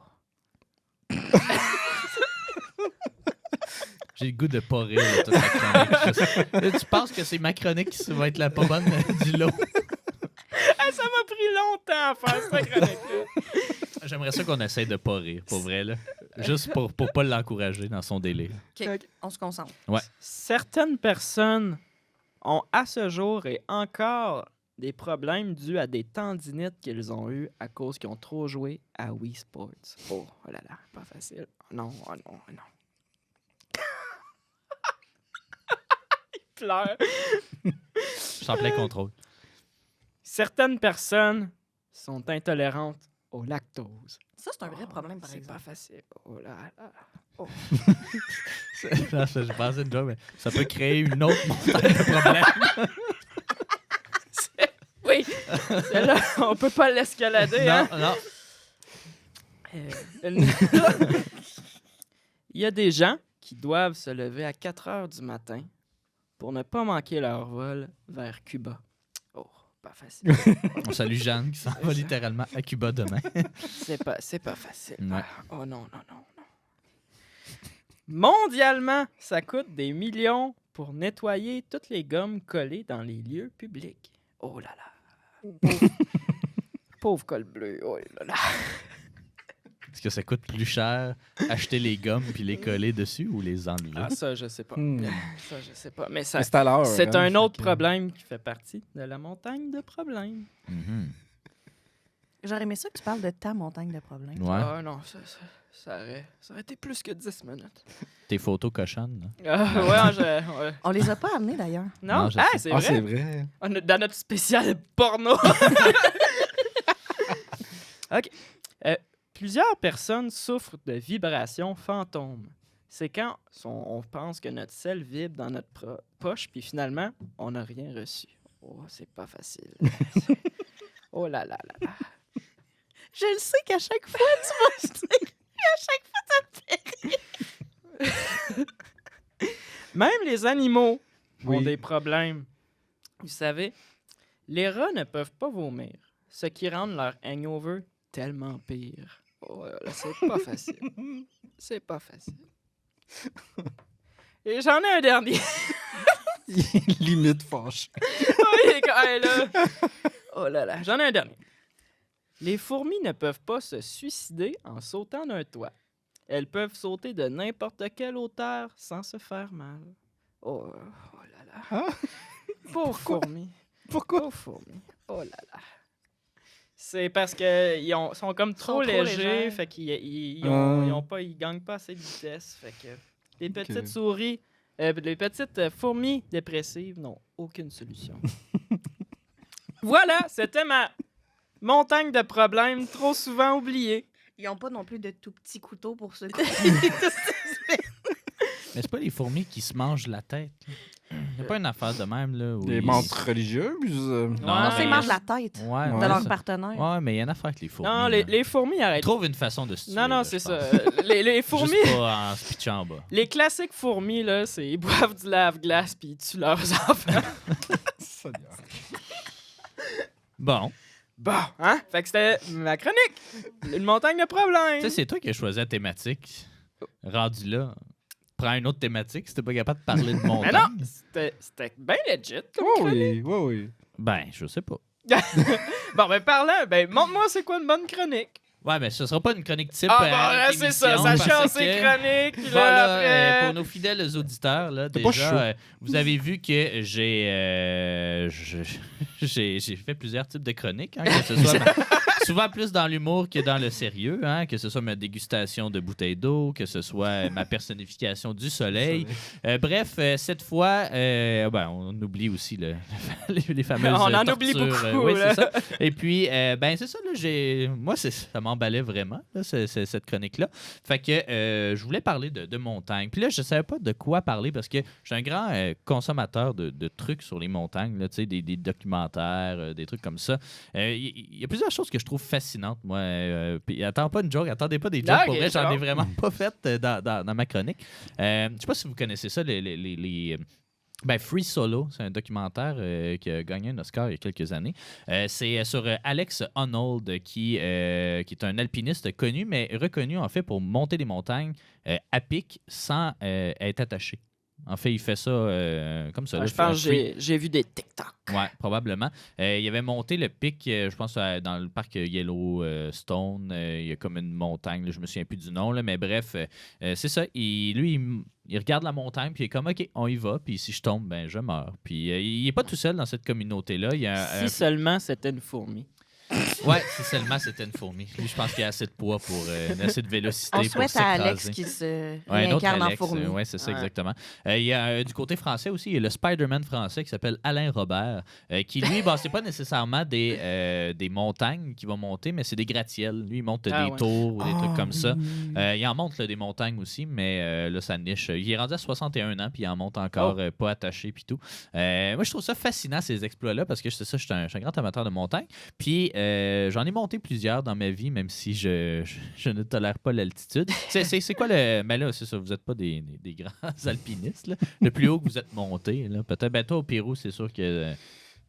J'ai le goût de pas rire de toute la chronique. Là, tu penses que c'est ma chronique qui va être la pas bonne du lot? Hey, ça m'a pris longtemps à faire cette chronique-là. J'aimerais ça qu'on essaye de pas rire, pour vrai, là. Juste pour pas l'encourager dans son délire. OK, on se concentre. Ouais. Certaines personnes ont à ce jour et encore des problèmes dus à des tendinites qu'ils ont eu à cause qu'ils ont trop joué à Wii Sports. Oh là là, pas facile. Oh non, oh non, oh non. Il pleure. Je suis en plein contrôle. Certaines personnes sont intolérantes au lactose. Ça, c'est un vrai problème, par C'est exemple. pas facile. Oh là là. Là, je pensais une joke, mais ça peut créer une autre montagne de problèmes. Oui, celle-là, on peut pas l'escalader. Hein? Non. Il y a des gens qui doivent se lever à 4 heures du matin pour ne pas manquer leur vol vers Cuba. Oh, pas facile. On salue Jeanne qui s'en va littéralement à Cuba demain. C'est pas facile. Ouais. Oh non. Mondialement, ça coûte des millions pour nettoyer toutes les gommes collées dans les lieux publics. Oh là là. Pauvre col bleu. Oh là là. Est-ce que ça coûte plus cher acheter les gommes puis les coller dessus ou les enlever? Ah, ça, je sais pas. Ça, je sais pas. Mais ça, Mais c'est à l'heure. c'est hein, un autre fait que- problème qui fait partie de la montagne de problèmes. Mhm. J'aurais aimé ça que tu parles de ta montagne de problèmes. Ouais. Ah non, ça aurait été plus que 10 minutes. Tes photos cochonnes. là. Ah, ouais. On les a pas amenés, d'ailleurs. Non, Non, je ah, sais. c'est Ah, vrai. c'est vrai. Dans notre spécial porno. OK. Plusieurs personnes souffrent de vibrations fantômes. C'est quand on pense que notre sel vibre dans notre poche, puis finalement, on n'a rien reçu. Oh, c'est pas facile. Oh là là là là. Je le sais qu'à chaque fois, tu vas se dire. À chaque fois, ça me fait rire. Même les animaux ont Oui. des problèmes. Vous savez, les rats ne peuvent pas vomir, ce qui rend leur hangover tellement pire. Oh là là, c'est pas facile. C'est pas facile. Et j'en ai un dernier. Limite fâche. Oui, quand même, là. Oh là là, j'en ai un dernier. Les fourmis ne peuvent pas se suicider en sautant d'un toit. Elles peuvent sauter de n'importe quelle hauteur sans se faire mal. Oh là là. Hein? Pauvre fourmi. Pourquoi? Pauvre fourmi. Oh là là. C'est parce qu'ils sont comme trop légers, légères. fait qu'ils ils gagnent pas assez de vitesse. Fait que les petites souris, les petites fourmis dépressives n'ont aucune solution. Voilà, c'était ma montagne de problèmes trop souvent oubliés. Ils n'ont pas non plus de tout petits couteaux pour se couper. Mais c'est pas les fourmis qui se mangent la tête. Il n'y a pas une affaire de même. Là, où Des ils- montres religieuses. Non, Non, mais- c'est ils mangent la tête Ouais, de ouais, leur ça- partenaire. Ouais, mais il y a une affaire avec les fourmis. Non, là. les fourmis Ils arrêtent. trouvent une façon de se tuer. Non, là, c'est je ça. pense. Les fourmis, Juste pas en se pitchant en bas. les classiques fourmis, là, c'est ils boivent du lave-glace puis ils tuent leurs enfants. Seigneur. Bon. Bon, hein? Fait que c'était ma chronique. Une montagne de problèmes. Tu sais, c'est toi qui as choisi la thématique. Rendu là, prends une autre thématique si t'es pas capable de parler de Mais montagne. non, c'était bien legit. Comme Oh chronique. oui, oui, oui. Ben, je sais pas. Bon, ben parlant, ben montre-moi c'est quoi une bonne chronique. Ouais, mais ce sera pas une chronique type. Ah, bon, là, c'est ça, ça change ses chroniques. Puis là, Voilà, après... pour nos fidèles auditeurs, là, T'es pas déjà, chaud. vous avez vu que j'ai fait plusieurs types de chroniques, hein, que ce soit souvent plus dans l'humour que dans le sérieux, hein, que ce soit ma dégustation de bouteilles d'eau, que ce soit ma personnification du soleil. Bref, cette fois, on oublie aussi les fameuses On en tortures, oublie beaucoup, oui, là. c'est ça. Et puis, c'est ça, là, moi, ça m'emballait vraiment, là, cette chronique-là. Fait que je voulais parler de montagne. Puis là, je savais pas de quoi parler parce que je suis un grand consommateur de trucs sur les montagnes, là, tu sais, des documentaires, des trucs comme ça. Il y a plusieurs choses que je trouve fascinantes, moi. Puis attends pas une joke, attendez pas des jokes. Ok, Pour vrai, c'est j'en ai bon. vraiment pas fait dans ma chronique. Je sais pas si vous connaissez ça, les Free Solo, c'est un documentaire qui a gagné un Oscar il y a quelques années. C'est sur Alex Honnold, qui est un alpiniste connu, mais reconnu en fait pour monter des montagnes à pic sans être attaché. En fait, il fait ça comme ça. Ouais, là, je pense un que free- j'ai vu des TikTok. Ouais, probablement. Il avait monté le pic, je pense, dans le parc Yellowstone. Il y a comme une montagne, là, je me souviens plus du nom, là, mais bref, c'est ça. Lui, il regarde la montagne, puis il est comme, OK, on y va, puis si je tombe, ben je meurs. Puis il est pas tout seul dans cette communauté-là. Il y a Si seulement c'était une fourmi. Ouais, si seulement c'était une fourmi. Lui, je pense qu'il a assez de poids pour assez de vélocité On pour souhaite à Alex s'écraser. qui se Ouais, un autre réincarne en Alex, fourmi. ouais, c'est ça, Ouais. exactement. Il y a du côté français aussi, il y a le Spider-Man français qui s'appelle Alain Robert, qui lui, c'est pas nécessairement des montagnes qu'il va monter, mais c'est des gratte-ciels. Lui, il monte des tours ou des trucs comme ça. Il en monte là, des montagnes aussi, mais là, ça niche. Il est rendu à 61 ans, puis il en monte encore pas attaché, puis tout. Moi, je trouve ça fascinant, ces exploits-là, parce que c'est ça, je suis un grand amateur de montagne. Puis j'en ai monté plusieurs dans ma vie, même si je ne tolère pas l'altitude. C'est quoi le... Mais là, c'est ça, vous n'êtes pas des grands alpinistes. Là. Le plus haut que vous êtes monté, là, peut-être. Ben, toi, au Pérou, c'est sûr que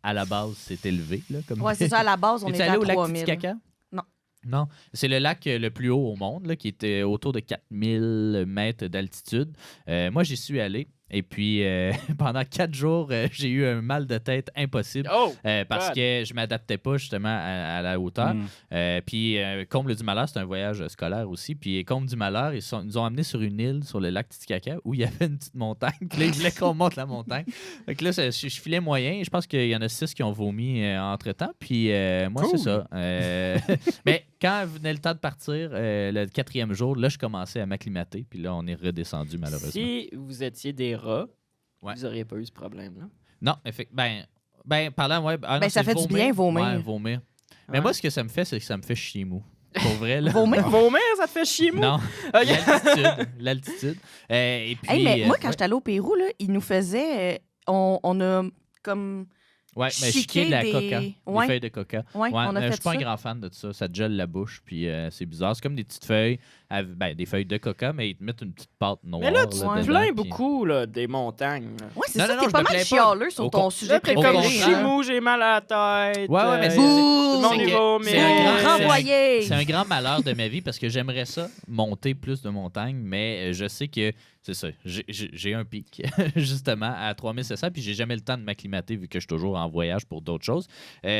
à la base, c'est élevé. Là, comme... Ouais, c'est ça, à la base, on Es-tu était allé à au lac 3000. Titicaca? Non. Non. C'est le lac le plus haut au monde, là, qui était autour de 4000 mètres d'altitude. Moi, j'y suis allé. Et puis, pendant 4 jours, j'ai eu un mal de tête impossible parce que je m'adaptais pas justement à la hauteur. Puis, comble du malheur, c'est un voyage scolaire aussi. Puis, comble du malheur, ils nous ont amenés sur une île sur le lac Titicaca où il y avait une petite montagne. Puis là, ils voulaient qu'on monte la montagne. Fait que là, je filais moyen. Je pense qu'il y en a 6 qui ont vomi entre-temps. Puis, moi, Cool. c'est ça. Mais quand venait le temps de partir, le 4e jour, là, je commençais à m'acclimater. Puis là, on est redescendu malheureusement. Si vous étiez des rats, Ouais. vous n'auriez pas eu ce problème-là. Non, parlant, ouais. Ah, Ben, non, ça c'est fait du bien, vomir. Ouais, vomir. Mais Ouais. moi, ce que ça me fait, c'est que ça me fait chier mou. Pour vrai, là. Vomir? Vomir, ça te fait chier, moi? Non, Ok. l'altitude. Et puis, Hey, mais moi, quand ouais. j'étais allée au Pérou, là, ils nous faisaient... on a comme... Ouais, mais chiquer chiquer de la des- coca, Ouais. des feuilles de coca. Ouais, on a je fait suis pas ça. un grand fan de ça. Ça te gèle la bouche, puis c'est bizarre. C'est comme des petites feuilles, des feuilles de coca, mais ils te mettent une petite pâte noire. Mais là, tu dedans, te plains puis- beaucoup là, des montagnes. là. Ouais, c'est Non, ça, non, t'es je pas me mal plains pas. chialeux sur Au ton con- sujet Là, t'es préféré. comme, Au je contraire. suis mou, j'ai mal à la tête. Ouais, ouais, mais c'est- Bouh! Mon c'est que- niveau, mais... c'est un grand- Renvoyé! C'est un grand malheur de ma vie parce que j'aimerais ça, monter plus de montagnes, mais je sais que c'est ça. J'ai un pic, justement, à 3700, puis j'ai jamais le temps de m'acclimater vu que je suis toujours en voyage pour d'autres choses.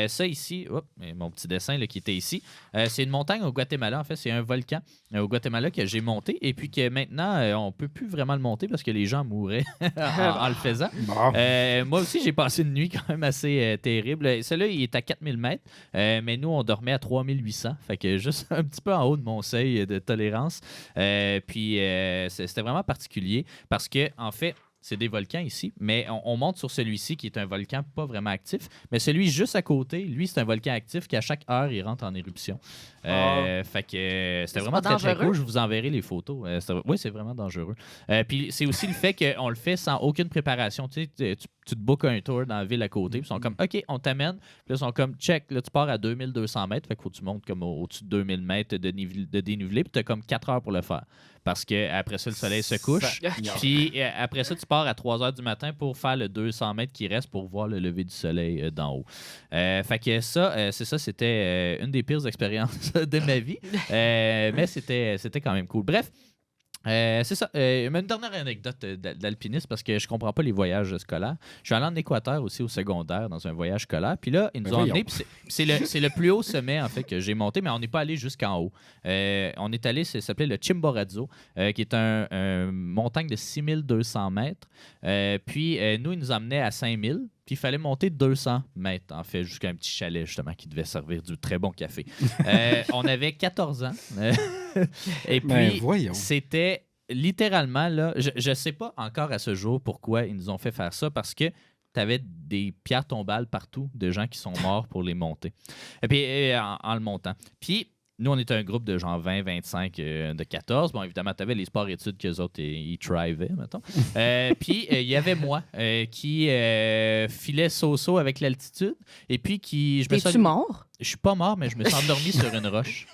Ça ici, mon petit dessin là, qui était ici, c'est une montagne au Guatemala. En fait, c'est un volcan au Guatemala que j'ai monté et puis que maintenant, on peut plus vraiment le monter parce que les gens mouraient en le faisant. Bon. Moi aussi, j'ai passé une nuit quand même assez terrible. Celui-là, il est à 4000 mètres, mais nous, on dormait à 3800. Fait que juste un petit peu en haut de mon seuil de tolérance. Puis, c'était vraiment particulier parce que, en fait, c'est des volcans ici, mais on monte sur celui-ci qui est un volcan pas vraiment actif. Mais celui juste à côté, lui, c'est un volcan actif qui, à chaque heure, il rentre en éruption. Fait que c'était vraiment pas très, très dangereux? cool. Je vous enverrai les photos. Oui, c'est vraiment dangereux. Puis c'est aussi le fait qu'on le fait sans aucune préparation. Tu sais, tu te bookes un tour dans la ville à côté, puis ils sont comme, OK, on t'amène. Puis là, ils sont comme, check, là, tu pars à 2200 mètres, fait qu'il faut que tu montes comme au-dessus de 2000 mètres de dénivelé, puis tu as comme 4 heures pour le faire. Parce qu'après ça, le soleil se couche. Puis après ça, tu pars à 3 heures du matin pour faire le 200 mètres qui reste pour voir le lever du soleil d'en haut. Fait que ça, c'était une des pires expériences de ma vie. Mais c'était quand même cool. Bref. C'est ça. Une dernière anecdote d'alpiniste parce que je comprends pas les voyages scolaires. Je suis allé en Équateur aussi au secondaire dans un voyage scolaire. Puis là, ils nous ont voyons. emmenés. Puis c'est le plus haut sommet en fait que j'ai monté, mais on n'est pas allé jusqu'en haut. On est allé, ça s'appelait le Chimborazo, qui est une montagne de 6200 mètres. Puis nous, ils nous emmenaient à 5000. Puis il fallait monter 200 mètres, en fait, jusqu'à un petit chalet, justement, qui devait servir du très bon café. On avait 14 ans. Et Ben, puis, voyons. c'était littéralement, là, je sais pas encore à ce jour pourquoi ils nous ont fait faire ça, parce que tu avais des pierres tombales partout de gens qui sont morts pour les monter. Et puis, en le montant. Puis, nous, on était un groupe de genre 20, 25, de 14. Bon, évidemment, tu avais les sports-études qu'eux autres, ils thrivaient, mettons. Puis, il y avait moi qui filait so-so avec l'altitude. Et puis, T'es-tu mort? Je suis pas mort, mais je me suis endormi sur une roche.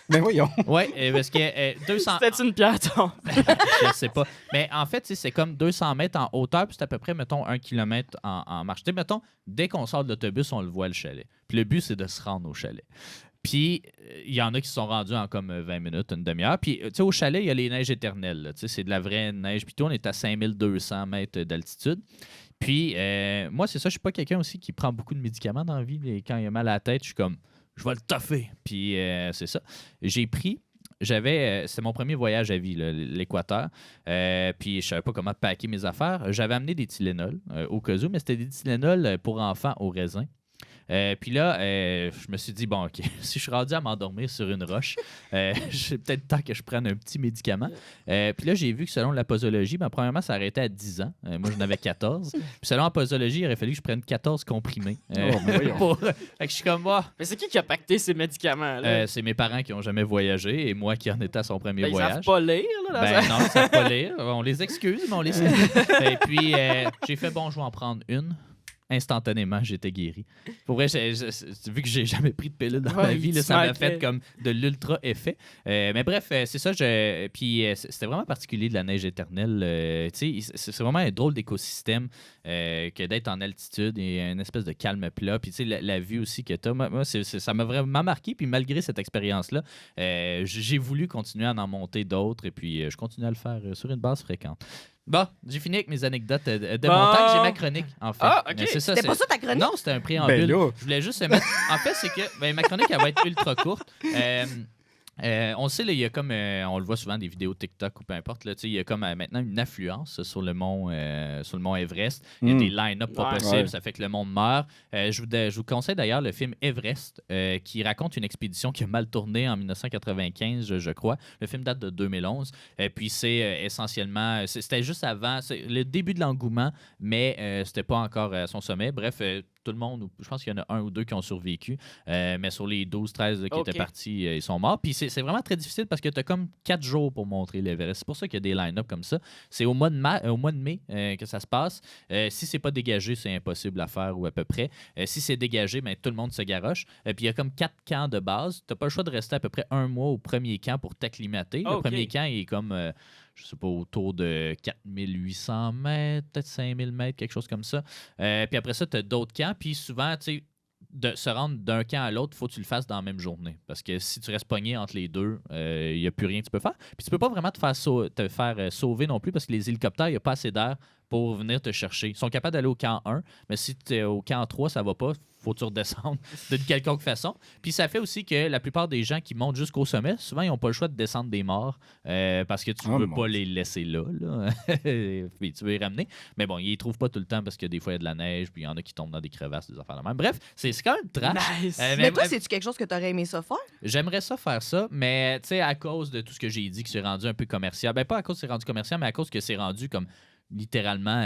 Mais voyons. Oui, parce que 200... C'était une pierre tombe. Je sais pas. Mais en fait, c'est comme 200 mètres en hauteur, puis c'est à peu près, mettons, 1 km en marche. Tu sais, mettons, dès qu'on sort de l'autobus, on le voit, le chalet. Puis le but, c'est de se rendre au chalet. Puis, il y en a qui se sont rendus en comme 20 minutes, une demi-heure. Puis, tu sais, au chalet, il y a les neiges éternelles. là. Tu sais, c'est de la vraie neige. Puis, tout, on est à 5200 mètres d'altitude. Puis, moi, c'est ça, je suis pas quelqu'un aussi qui prend beaucoup de médicaments dans la vie. Et quand il a mal à la tête, je suis comme, je vais le toffer. Puis, c'est ça. J'ai pris c'était mon premier voyage à vie, là, l'Équateur. Puis je savais pas comment packer mes affaires. J'avais amené des Tylenol au cas où, mais c'était des Tylenol pour enfants au raisin. Puis là, je me suis dit, bon, OK, si je suis rendu à m'endormir sur une roche, j'ai peut-être temps que je prenne un petit médicament. Puis là, j'ai vu que selon la posologie, premièrement, ça arrêtait à 10 ans. Moi, j'en avais 14. Puis selon la posologie, il aurait fallu que je prenne 14 comprimés. Fait que je suis comme, moi. Mais c'est qui a pacté ces médicaments-là? C'est mes parents qui n'ont jamais voyagé et moi qui en étais à son premier Ils voyage. savent pas lire, là. Non, ils savent pas lire. On les excuse, mais on les excuse. Et puis, j'ai fait, bon, je vais en prendre une. Instantanément, j'étais guéri. Pour vrai, vu que j'ai jamais pris de pilule dans ma vie, là, ça m'a fait comme de l'ultra effet. Mais bref, c'est ça. Puis c'était vraiment particulier de la neige éternelle. C'est vraiment un drôle d'écosystème que d'être en altitude et une espèce de calme plat. Puis la vue aussi que tu as. Moi, ça m'a vraiment marqué. Puis malgré cette expérience-là, j'ai voulu continuer à en monter d'autres. Et puis je continue à le faire sur une base fréquente. Bon, j'ai fini avec mes anecdotes de montagne. J'ai ma chronique, en fait. Ah, OK. C'était pas ça ta chronique? Non, c'était un préambule. Ben là. Je voulais juste mettre... En fait, c'est que ma chronique, elle va être ultra courte. On sait, là, il y a comme, on le voit souvent des vidéos TikTok ou peu importe, là, il y a comme maintenant une affluence sur le mont Everest. Il y a des line-up pas possibles, ça fait que le monde meurt. Je vous conseille d'ailleurs le film Everest qui raconte une expédition qui a mal tourné en 1995, je crois. Le film date de 2011. Puis c'est essentiellement, c'était juste avant, le début de l'engouement, mais c'était pas encore à son sommet. Bref, tout le monde, je pense qu'il y en a un ou deux qui ont survécu, mais sur les 12-13 qui étaient partis, ils sont morts. Puis c'est vraiment très difficile parce que tu as comme 4 jours pour montrer l'Everest. C'est pour ça qu'il y a des line-up comme ça. C'est au mois de mai que ça se passe. Si c'est pas dégagé, c'est impossible à faire ou à peu près. Si c'est dégagé, tout le monde se garoche. Puis il y a comme 4 camps de base. Tu n'as pas le choix de rester à peu près un mois au premier camp pour t'acclimater. Le premier camp il est comme... je sais pas, autour de 4800 mètres, peut-être 5000 mètres, quelque chose comme ça. Puis après ça, tu as d'autres camps. Puis souvent, tu sais, de se rendre d'un camp à l'autre, il faut que tu le fasses dans la même journée. Parce que si tu restes pogné entre les deux, il n'y a plus rien que tu peux faire. Puis tu peux pas vraiment te faire sauver non plus parce que les hélicoptères, il n'y a pas assez d'air pour venir te chercher. Ils sont capables d'aller au camp 1, mais si tu es au camp 3, ça va pas. Faut que tu redescendes d'une quelconque façon. Puis ça fait aussi que la plupart des gens qui montent jusqu'au sommet, souvent, ils n'ont pas le choix de descendre des morts parce que tu ne veux pas les laisser là. Puis tu veux les ramener. Mais bon, ils les trouvent pas tout le temps parce que des fois, il y a de la neige, puis il y en a qui tombent dans des crevasses, des affaires de même. Bref, c'est quand même trash. Nice. Mais toi, c'est-tu quelque chose que tu aurais aimé ça faire? J'aimerais ça faire ça, mais tu sais, à cause de tout ce que j'ai dit, que c'est rendu un peu commercial. Pas à cause que c'est rendu commercial, mais à cause que c'est rendu comme littéralement...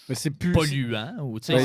Mais c'est plus polluant. Ou, puis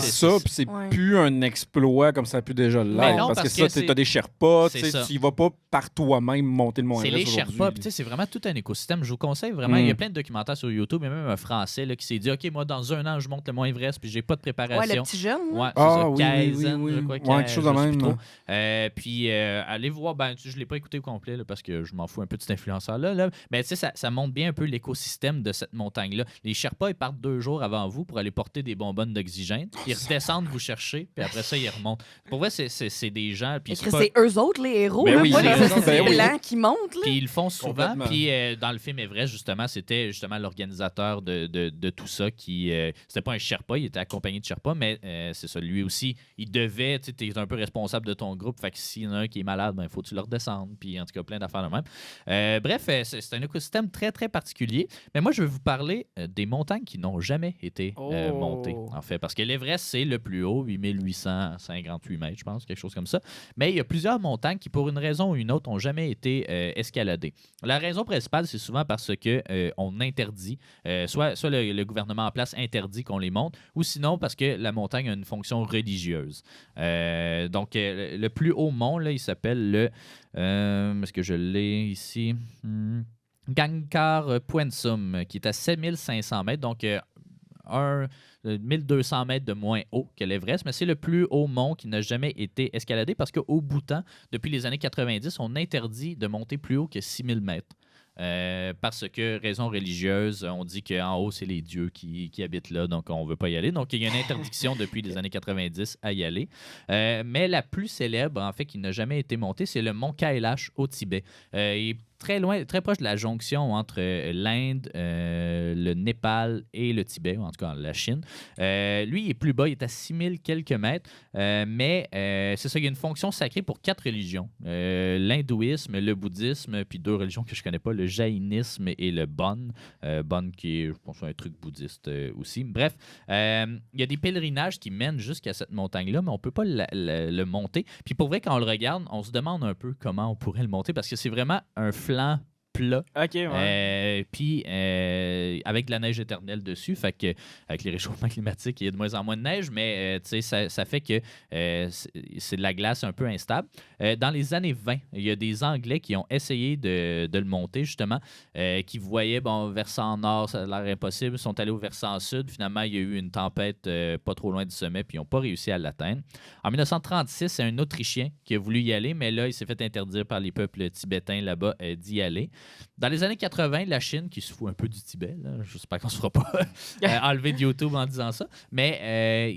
c'est plus un exploit comme ça a pu déjà l'être. Non, parce que ça, tu as des Sherpas, tu y vas pas par toi-même monter le Mont Everest. C'est les Sherpas, puis c'est vraiment tout un écosystème. Je vous conseille vraiment, il y a plein de documentaires sur YouTube, il y a même un Français là, qui s'est dit, OK, moi, dans un an, je monte le Mont Everest, puis j'ai pas de préparation. Ouais, le petit jeune. Ouais, c'est ça, Kaizen, oui. je crois. Quelque chose de même. Puis allez voir, je l'ai pas écouté au complet là, parce que je m'en fous un peu de cet influenceur-là. Mais tu sais, ça montre bien un peu l'écosystème de cette montagne-là. Les Sherpas, ils partent 2 jours avant vous pour aller porter des bonbonnes d'oxygène. Ils redescendent vous chercher, puis après ça, ils remontent. Pour vrai, c'est des gens... Puis c'est eux autres, les héros, ben là, oui, pas c'est les blancs qui montent. Là. Puis ils le font souvent. Complètement. Puis dans le film Everest, justement, c'était justement l'organisateur de tout ça qui... c'était pas un Sherpa, il était accompagné de Sherpa, mais c'est ça, lui aussi, il devait... Tu es un peu responsable de ton groupe, fait que s'il y en a un qui est malade, il faut que tu le redescendes. Puis en tout cas, plein d'affaires de même. Bref, c'est un écosystème très, très particulier. Mais moi, je vais vous parler des montagnes qui n'ont jamais été montées, en fait. Parce que l'Everest, c'est le plus haut, 8858 mètres, je pense, quelque chose comme ça. Mais il y a plusieurs montagnes qui, pour une raison ou une autre, n'ont jamais été escaladées. La raison principale, c'est souvent parce que on interdit, soit le gouvernement en place interdit qu'on les monte, ou sinon parce que la montagne a une fonction religieuse. Donc, le plus haut mont, là, il s'appelle le... est-ce que je l'ai ici? Gangkhar Puensum, qui est à 7500 mètres, donc 1200 mètres de moins haut que l'Everest, mais c'est le plus haut mont qui n'a jamais été escaladé parce qu'au Bhoutan, depuis les années 90, on interdit de monter plus haut que 6000 mètres. Parce que, raison religieuse, on dit qu'en haut, c'est les dieux qui habitent là, donc on ne veut pas y aller. Donc, il y a une interdiction depuis les années 90 à y aller. Mais la plus célèbre, en fait, qui n'a jamais été montée, c'est le mont Kailash au Tibet. Il est très loin, très proche de la jonction entre l'Inde, le Népal et le Tibet, ou en tout cas la Chine. Lui, il est plus bas, il est à 6000 quelques mètres, mais c'est ça, il y a une fonction sacrée pour 4 religions. L'hindouisme, le bouddhisme, puis 2 religions que je connais pas, le jaïnisme et le Bon. Bon qui est, je pense, un truc bouddhiste aussi. Bref, il y a des pèlerinages qui mènent jusqu'à cette montagne-là, mais on peut pas le monter. Puis pour vrai, quand on le regarde, on se demande un peu comment on pourrait le monter, parce que c'est vraiment un flanc plat. OK, ouais. Puis avec de la neige éternelle dessus, fait que avec les réchauffements climatiques, il y a de moins en moins de neige, mais ça fait que c'est de la glace un peu instable. Dans les années 20, il y a des Anglais qui ont essayé de le monter, justement, qui voyaient, versant nord, ça a l'air impossible, sont allés au versant sud. Finalement, il y a eu une tempête pas trop loin du sommet, puis ils n'ont pas réussi à l'atteindre. En 1936, c'est un Autrichien qui a voulu y aller, mais là, il s'est fait interdire par les peuples tibétains là-bas d'y aller. Dans les années 80, la Chine, qui se fout un peu du Tibet, là, j'espère qu'on ne se fera pas enlever de YouTube en disant ça, mais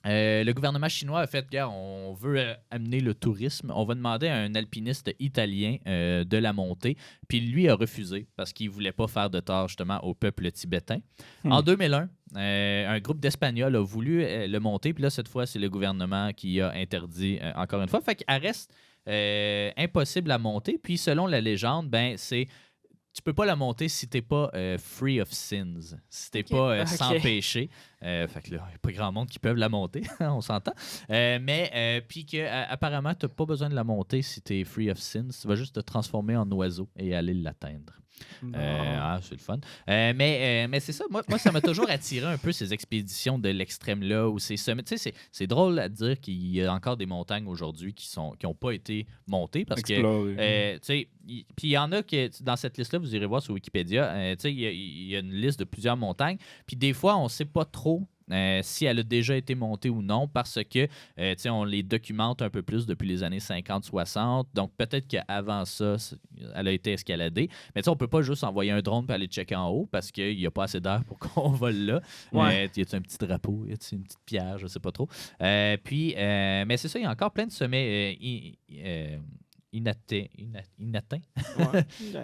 le gouvernement chinois a fait, regarde, on veut amener le tourisme, on va demander à un alpiniste italien de la monter, puis lui a refusé parce qu'il ne voulait pas faire de tort justement au peuple tibétain. En 2001, un groupe d'Espagnols a voulu le monter, puis là, cette fois, c'est le gouvernement qui a interdit encore une fois. Fait qu'elle reste impossible à monter. Puis selon la légende, tu peux pas la monter si t'es pas free of sins, si t'es pas sans péché. Fait que là, il n'y a pas grand monde qui peuvent la monter, on s'entend. Mais puis qu'apparemment, tu n'as pas besoin de la monter si tu es free of sins. Tu vas juste te transformer en oiseau et aller l'atteindre. C'est le fun. Mais c'est ça. Moi, ça m'a toujours attiré un peu ces expéditions de l'extrême-là ou ces sommets. Tu sais, c'est drôle à dire qu'il y a encore des montagnes aujourd'hui qui n'ont pas été montées parce que, tu sais, puis il y en a que dans cette liste-là, vous irez voir sur Wikipédia, tu sais, il y a une liste de plusieurs montagnes. Puis des fois, on ne sait pas trop si elle a déjà été montée ou non parce que on les documente un peu plus depuis les années 50-60. Donc peut-être qu'avant ça, elle a été escaladée. Mais on ne peut pas juste envoyer un drone pour aller checker en haut parce qu'il n'y a pas assez d'air pour qu'on vole là. Ouais. Y a-t-il un petit drapeau? Y a-t-il une petite pierre? Je ne sais pas trop. Mais c'est ça, il y a encore plein de sommets inatteints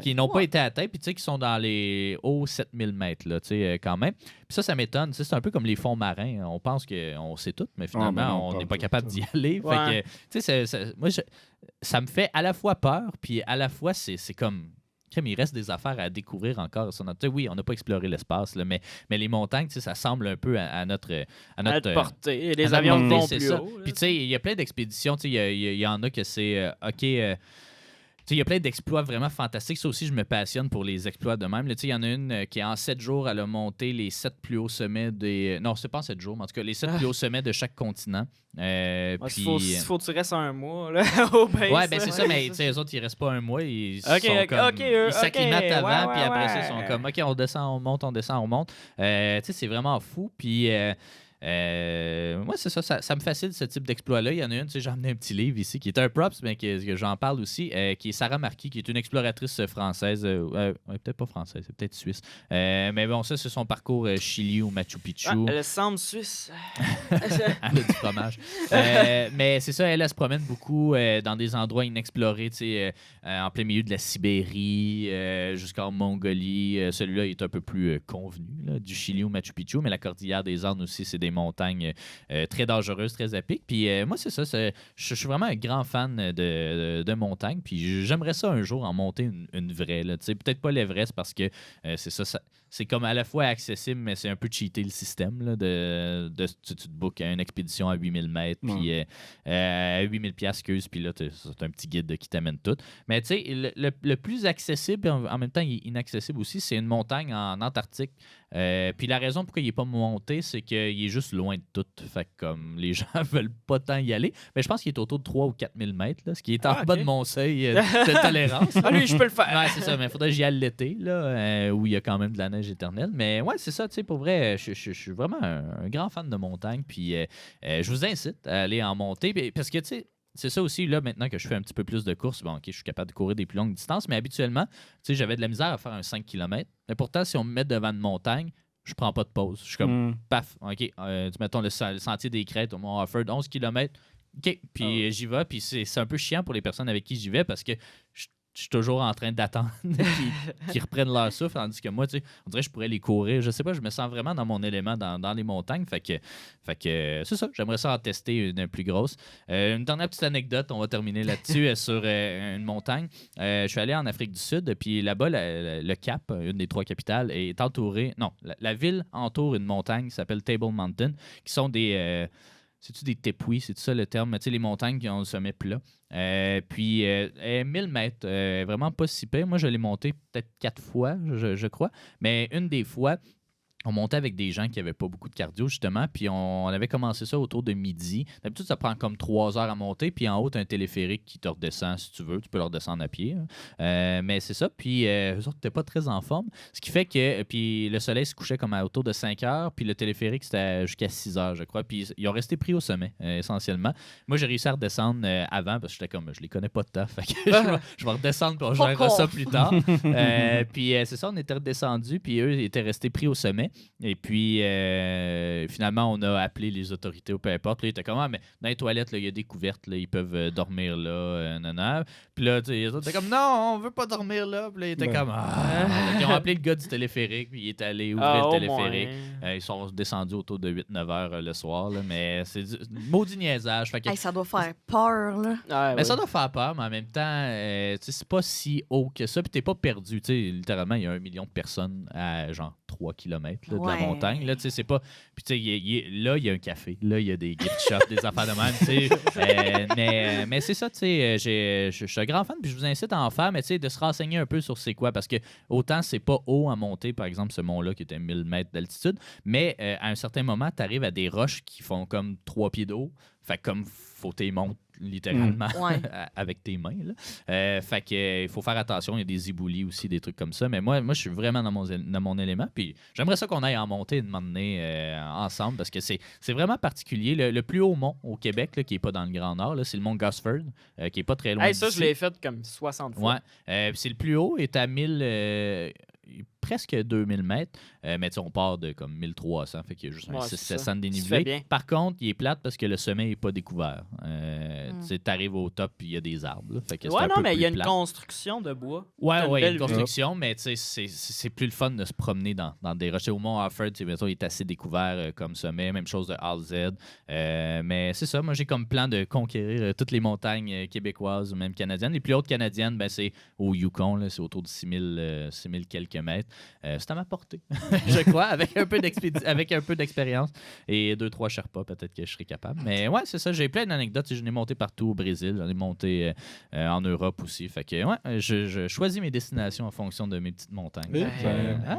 qui n'ont pas été atteints, puis qui sont dans les hauts 7000 mètres, là, quand même. Puis ça m'étonne. C'est un peu comme les fonds marins. On pense qu'on sait tout, mais finalement, on n'est pas capable d'y aller. Ouais. Fait que, moi, ça me fait à la fois peur, puis à la fois, c'est comme... Il reste des affaires à découvrir encore. Oui, on n'a pas exploré l'espace, là, mais les montagnes, ça semble un peu à notre portée. Et les à avions notre vont portée, plus c'est ça. haut. Puis, il y a plein d'expéditions. Il y en a que c'est OK. Il y a plein d'exploits vraiment fantastiques. Ça aussi, je me passionne pour les exploits de même. Il y en a une qui, en 7 jours, elle a monté les 7 plus hauts sommets des... Non, c'est pas en 7 jours, mais en tout cas, les 7 plus hauts sommets de chaque continent. Puis... faut que tu restes un mois, là, au base. Ouais, c'est ça, mais eux autres, ils restent pas un mois. Ils sont comme... ils s'acclimatent avant, puis après ça, ils sont ouais. comme, OK, on descend, on monte, on descend, on monte. C'est vraiment fou. Puis... moi, c'est ça, ça me fascine ce type d'exploit-là. Il y en a une, j'ai emmené un petit livre ici qui est un props, mais que j'en parle aussi, qui est Sarah Marquis, qui est une exploratrice française, peut-être pas française, c'est peut-être suisse. Mais bon, ça, c'est son parcours Chili ou Machu Picchu. Elle semble suisse. Elle a du fromage. Mais c'est ça, elle se promène beaucoup dans des endroits inexplorés, en plein milieu de la Sibérie, jusqu'en Mongolie. Celui-là est un peu plus convenu, là, du Chili ou Machu Picchu, mais la cordillère des Andes aussi, c'est des montagnes très dangereuses, très à pic. Puis moi, c'est ça. Je suis vraiment un grand fan de montagnes. Puis j'aimerais ça un jour en monter une vraie. Peut-être pas l'Everest parce que c'est ça. C'est comme à la fois accessible, mais c'est un peu cheater le système. Là, tu te bookes une expédition à 8000 mètres, puis à 8000 piastres, puis là, c'est un petit guide qui t'amène tout. Mais tu sais, le plus accessible, en même temps, il est inaccessible aussi, c'est une montagne en Antarctique. Puis la raison pourquoi il n'est pas monté, c'est qu'il est juste loin de tout. Fait que comme les gens veulent pas tant y aller. Mais je pense qu'il est autour de 3 ou 4000 mètres, là, ce qui est en bas de mon seuil de tolérance. Lui, je peux le faire. Ouais, c'est ça, mais il faudrait que j'y aille l'été, là, où il y a quand même de la neige éternelle. Mais ouais, c'est ça, tu sais, pour vrai, je suis vraiment un grand fan de montagne. Puis je vous incite à aller en monter. Parce que, tu sais, c'est ça aussi, là, maintenant que je fais un petit peu plus de courses, bon, OK, je suis capable de courir des plus longues distances, mais habituellement, tu sais, j'avais de la misère à faire un 5 km. Mais pourtant, si on me met devant une montagne, je prends pas de pause. Je suis comme, paf, OK, mettons le sentier des Crêtes au Mont Offord, 11 km. OK, puis j'y vais, puis c'est un peu chiant pour les personnes avec qui j'y vais parce que je suis toujours en train d'attendre qu'ils reprennent leur souffle, tandis que moi, tu sais, on dirait que je pourrais les courir. Je sais pas, je me sens vraiment dans mon élément dans les montagnes. Fait que c'est ça, j'aimerais ça en tester une plus grosse. Une dernière petite anecdote, on va terminer là-dessus, sur une montagne. Je suis allé en Afrique du Sud, puis là-bas, le Cap, une des 3 capitales, est entourée... Non, la ville entoure une montagne qui s'appelle Table Mountain, qui sont des... c'est-tu des tepuis, c'est ça le terme? Tu sais, les montagnes qui ont le sommet plat. Puis, 1000 mètres, vraiment pas si pire. Moi, je l'ai monté peut-être 4 fois, je crois. Mais une des fois, on montait avec des gens qui n'avaient pas beaucoup de cardio, justement, puis on avait commencé ça autour de midi. D'habitude, ça prend comme 3 heures à monter, puis en haut, tu as un téléphérique qui te redescend si tu veux. Tu peux le redescendre à pied. Mais c'est ça, puis eux autres n'étaient pas très en forme. Ce qui fait que puis le soleil se couchait comme autour de 5 heures, puis le téléphérique, c'était jusqu'à 6 heures, je crois. Puis ils ont resté pris au sommet, essentiellement. Moi, j'ai réussi à redescendre avant, parce que j'étais comme, je les connais pas de taf. Fait que je vais redescendre, puis on gérera ça plus tard. Puis c'est ça, on était redescendus, puis eux étaient restés pris au sommet. Et puis, finalement, on a appelé les autorités ou peu importe. Là, ils étaient comme, mais dans les toilettes, il y a des couvertes, là, ils peuvent dormir là. Puis là, les autres étaient comme, non, on veut pas dormir là. Puis là, ils étaient comme, Ils ont appelé le gars du téléphérique, puis il est allé ouvrir le téléphérique. Ils sont descendus autour de 8-9 heures le soir, là, mais c'est du maudit niaisage. Fait que, Ça doit faire peur, là. mais ça doit faire peur, mais en même temps, c'est pas si haut que ça, puis t'es pas perdu. Littéralement, il y a 1 million de personnes à genre 3 km de la montagne. Là, c'est pas... Puis là, il y a un café. Là, il y a des gift shops, des affaires de même. Mais c'est ça, je suis un grand fan, puis je vous incite à en faire, mais de se renseigner un peu sur c'est quoi, parce que autant c'est pas haut à monter, par exemple, ce mont-là qui était 1000 mètres d'altitude, mais à un certain moment, tu arrives à des roches qui font comme 3 pieds d'eau. Fait comme faut que tu montes littéralement avec tes mains. Là. Fait que il faut faire attention. Il y a des éboulis aussi, des trucs comme ça. Mais moi je suis vraiment dans mon élément. Puis j'aimerais ça qu'on aille en monter une donné ensemble parce que c'est vraiment particulier. Le plus haut mont au Québec, là, qui n'est pas dans le Grand Nord, là, c'est le mont Gosford, qui n'est pas très loin. Ça, d'ici. je l'ai fait comme 60 fois. C'est le plus haut, est à 1000... presque 2000 mètres, mais on part de comme 1300, fait qu'il y a juste un 600-700 de dénivelé. Par contre, il est plate parce que le sommet n'est pas découvert. Tu arrives au top et il y a des arbres. Là, fait que mais il y a une construction de bois. Il y a une construction, mais c'est plus le fun de se promener dans des rochers. Au mont Offord, il est assez découvert comme sommet, même chose de Halzed. Mais c'est ça, moi j'ai comme plan de conquérir toutes les montagnes québécoises ou même canadiennes. Les plus hautes canadiennes, c'est au Yukon, là, c'est autour de 6000 quelques mètres. C'est à ma portée, je crois, avec un peu d'expérience et 2-3 Sherpas, peut-être que je serai capable. Mais ouais, c'est ça, j'ai plein d'anecdotes. Je n'ai monté partout au Brésil, j'en ai monté en Europe aussi. Fait que je choisis mes destinations en fonction de mes petites montagnes.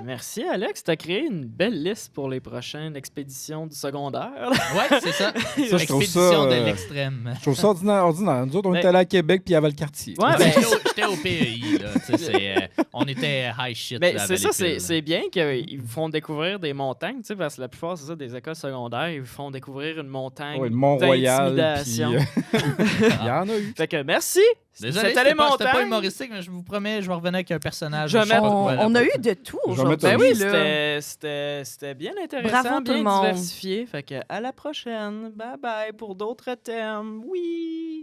Merci, Alex. Tu as créé une belle liste pour les prochaines expéditions du secondaire. Ouais, c'est ça. Expédition de l'extrême. Je trouve ça ordinaire. Nous autres, on était allés à Québec puis il y avait le quartier. Ouais, j'étais au PEI. Là, on était high shit. Mais c'est ça, c'est bien qu'ils vous font découvrir des montagnes, parce que la plupart, c'est ça, des écoles secondaires, ils vous font découvrir une montagne le Mont-Royal. d'intimidation. Il y en a eu. Fait que merci. Désolé, c'était pas humoristique, mais je vous promets, je vais revenir avec un personnage. On a eu de tout aujourd'hui. Ben oui, c'était bien intéressant, bravo bien tout le monde. diversifié. Fait que à la prochaine. Bye bye pour d'autres thèmes. Oui.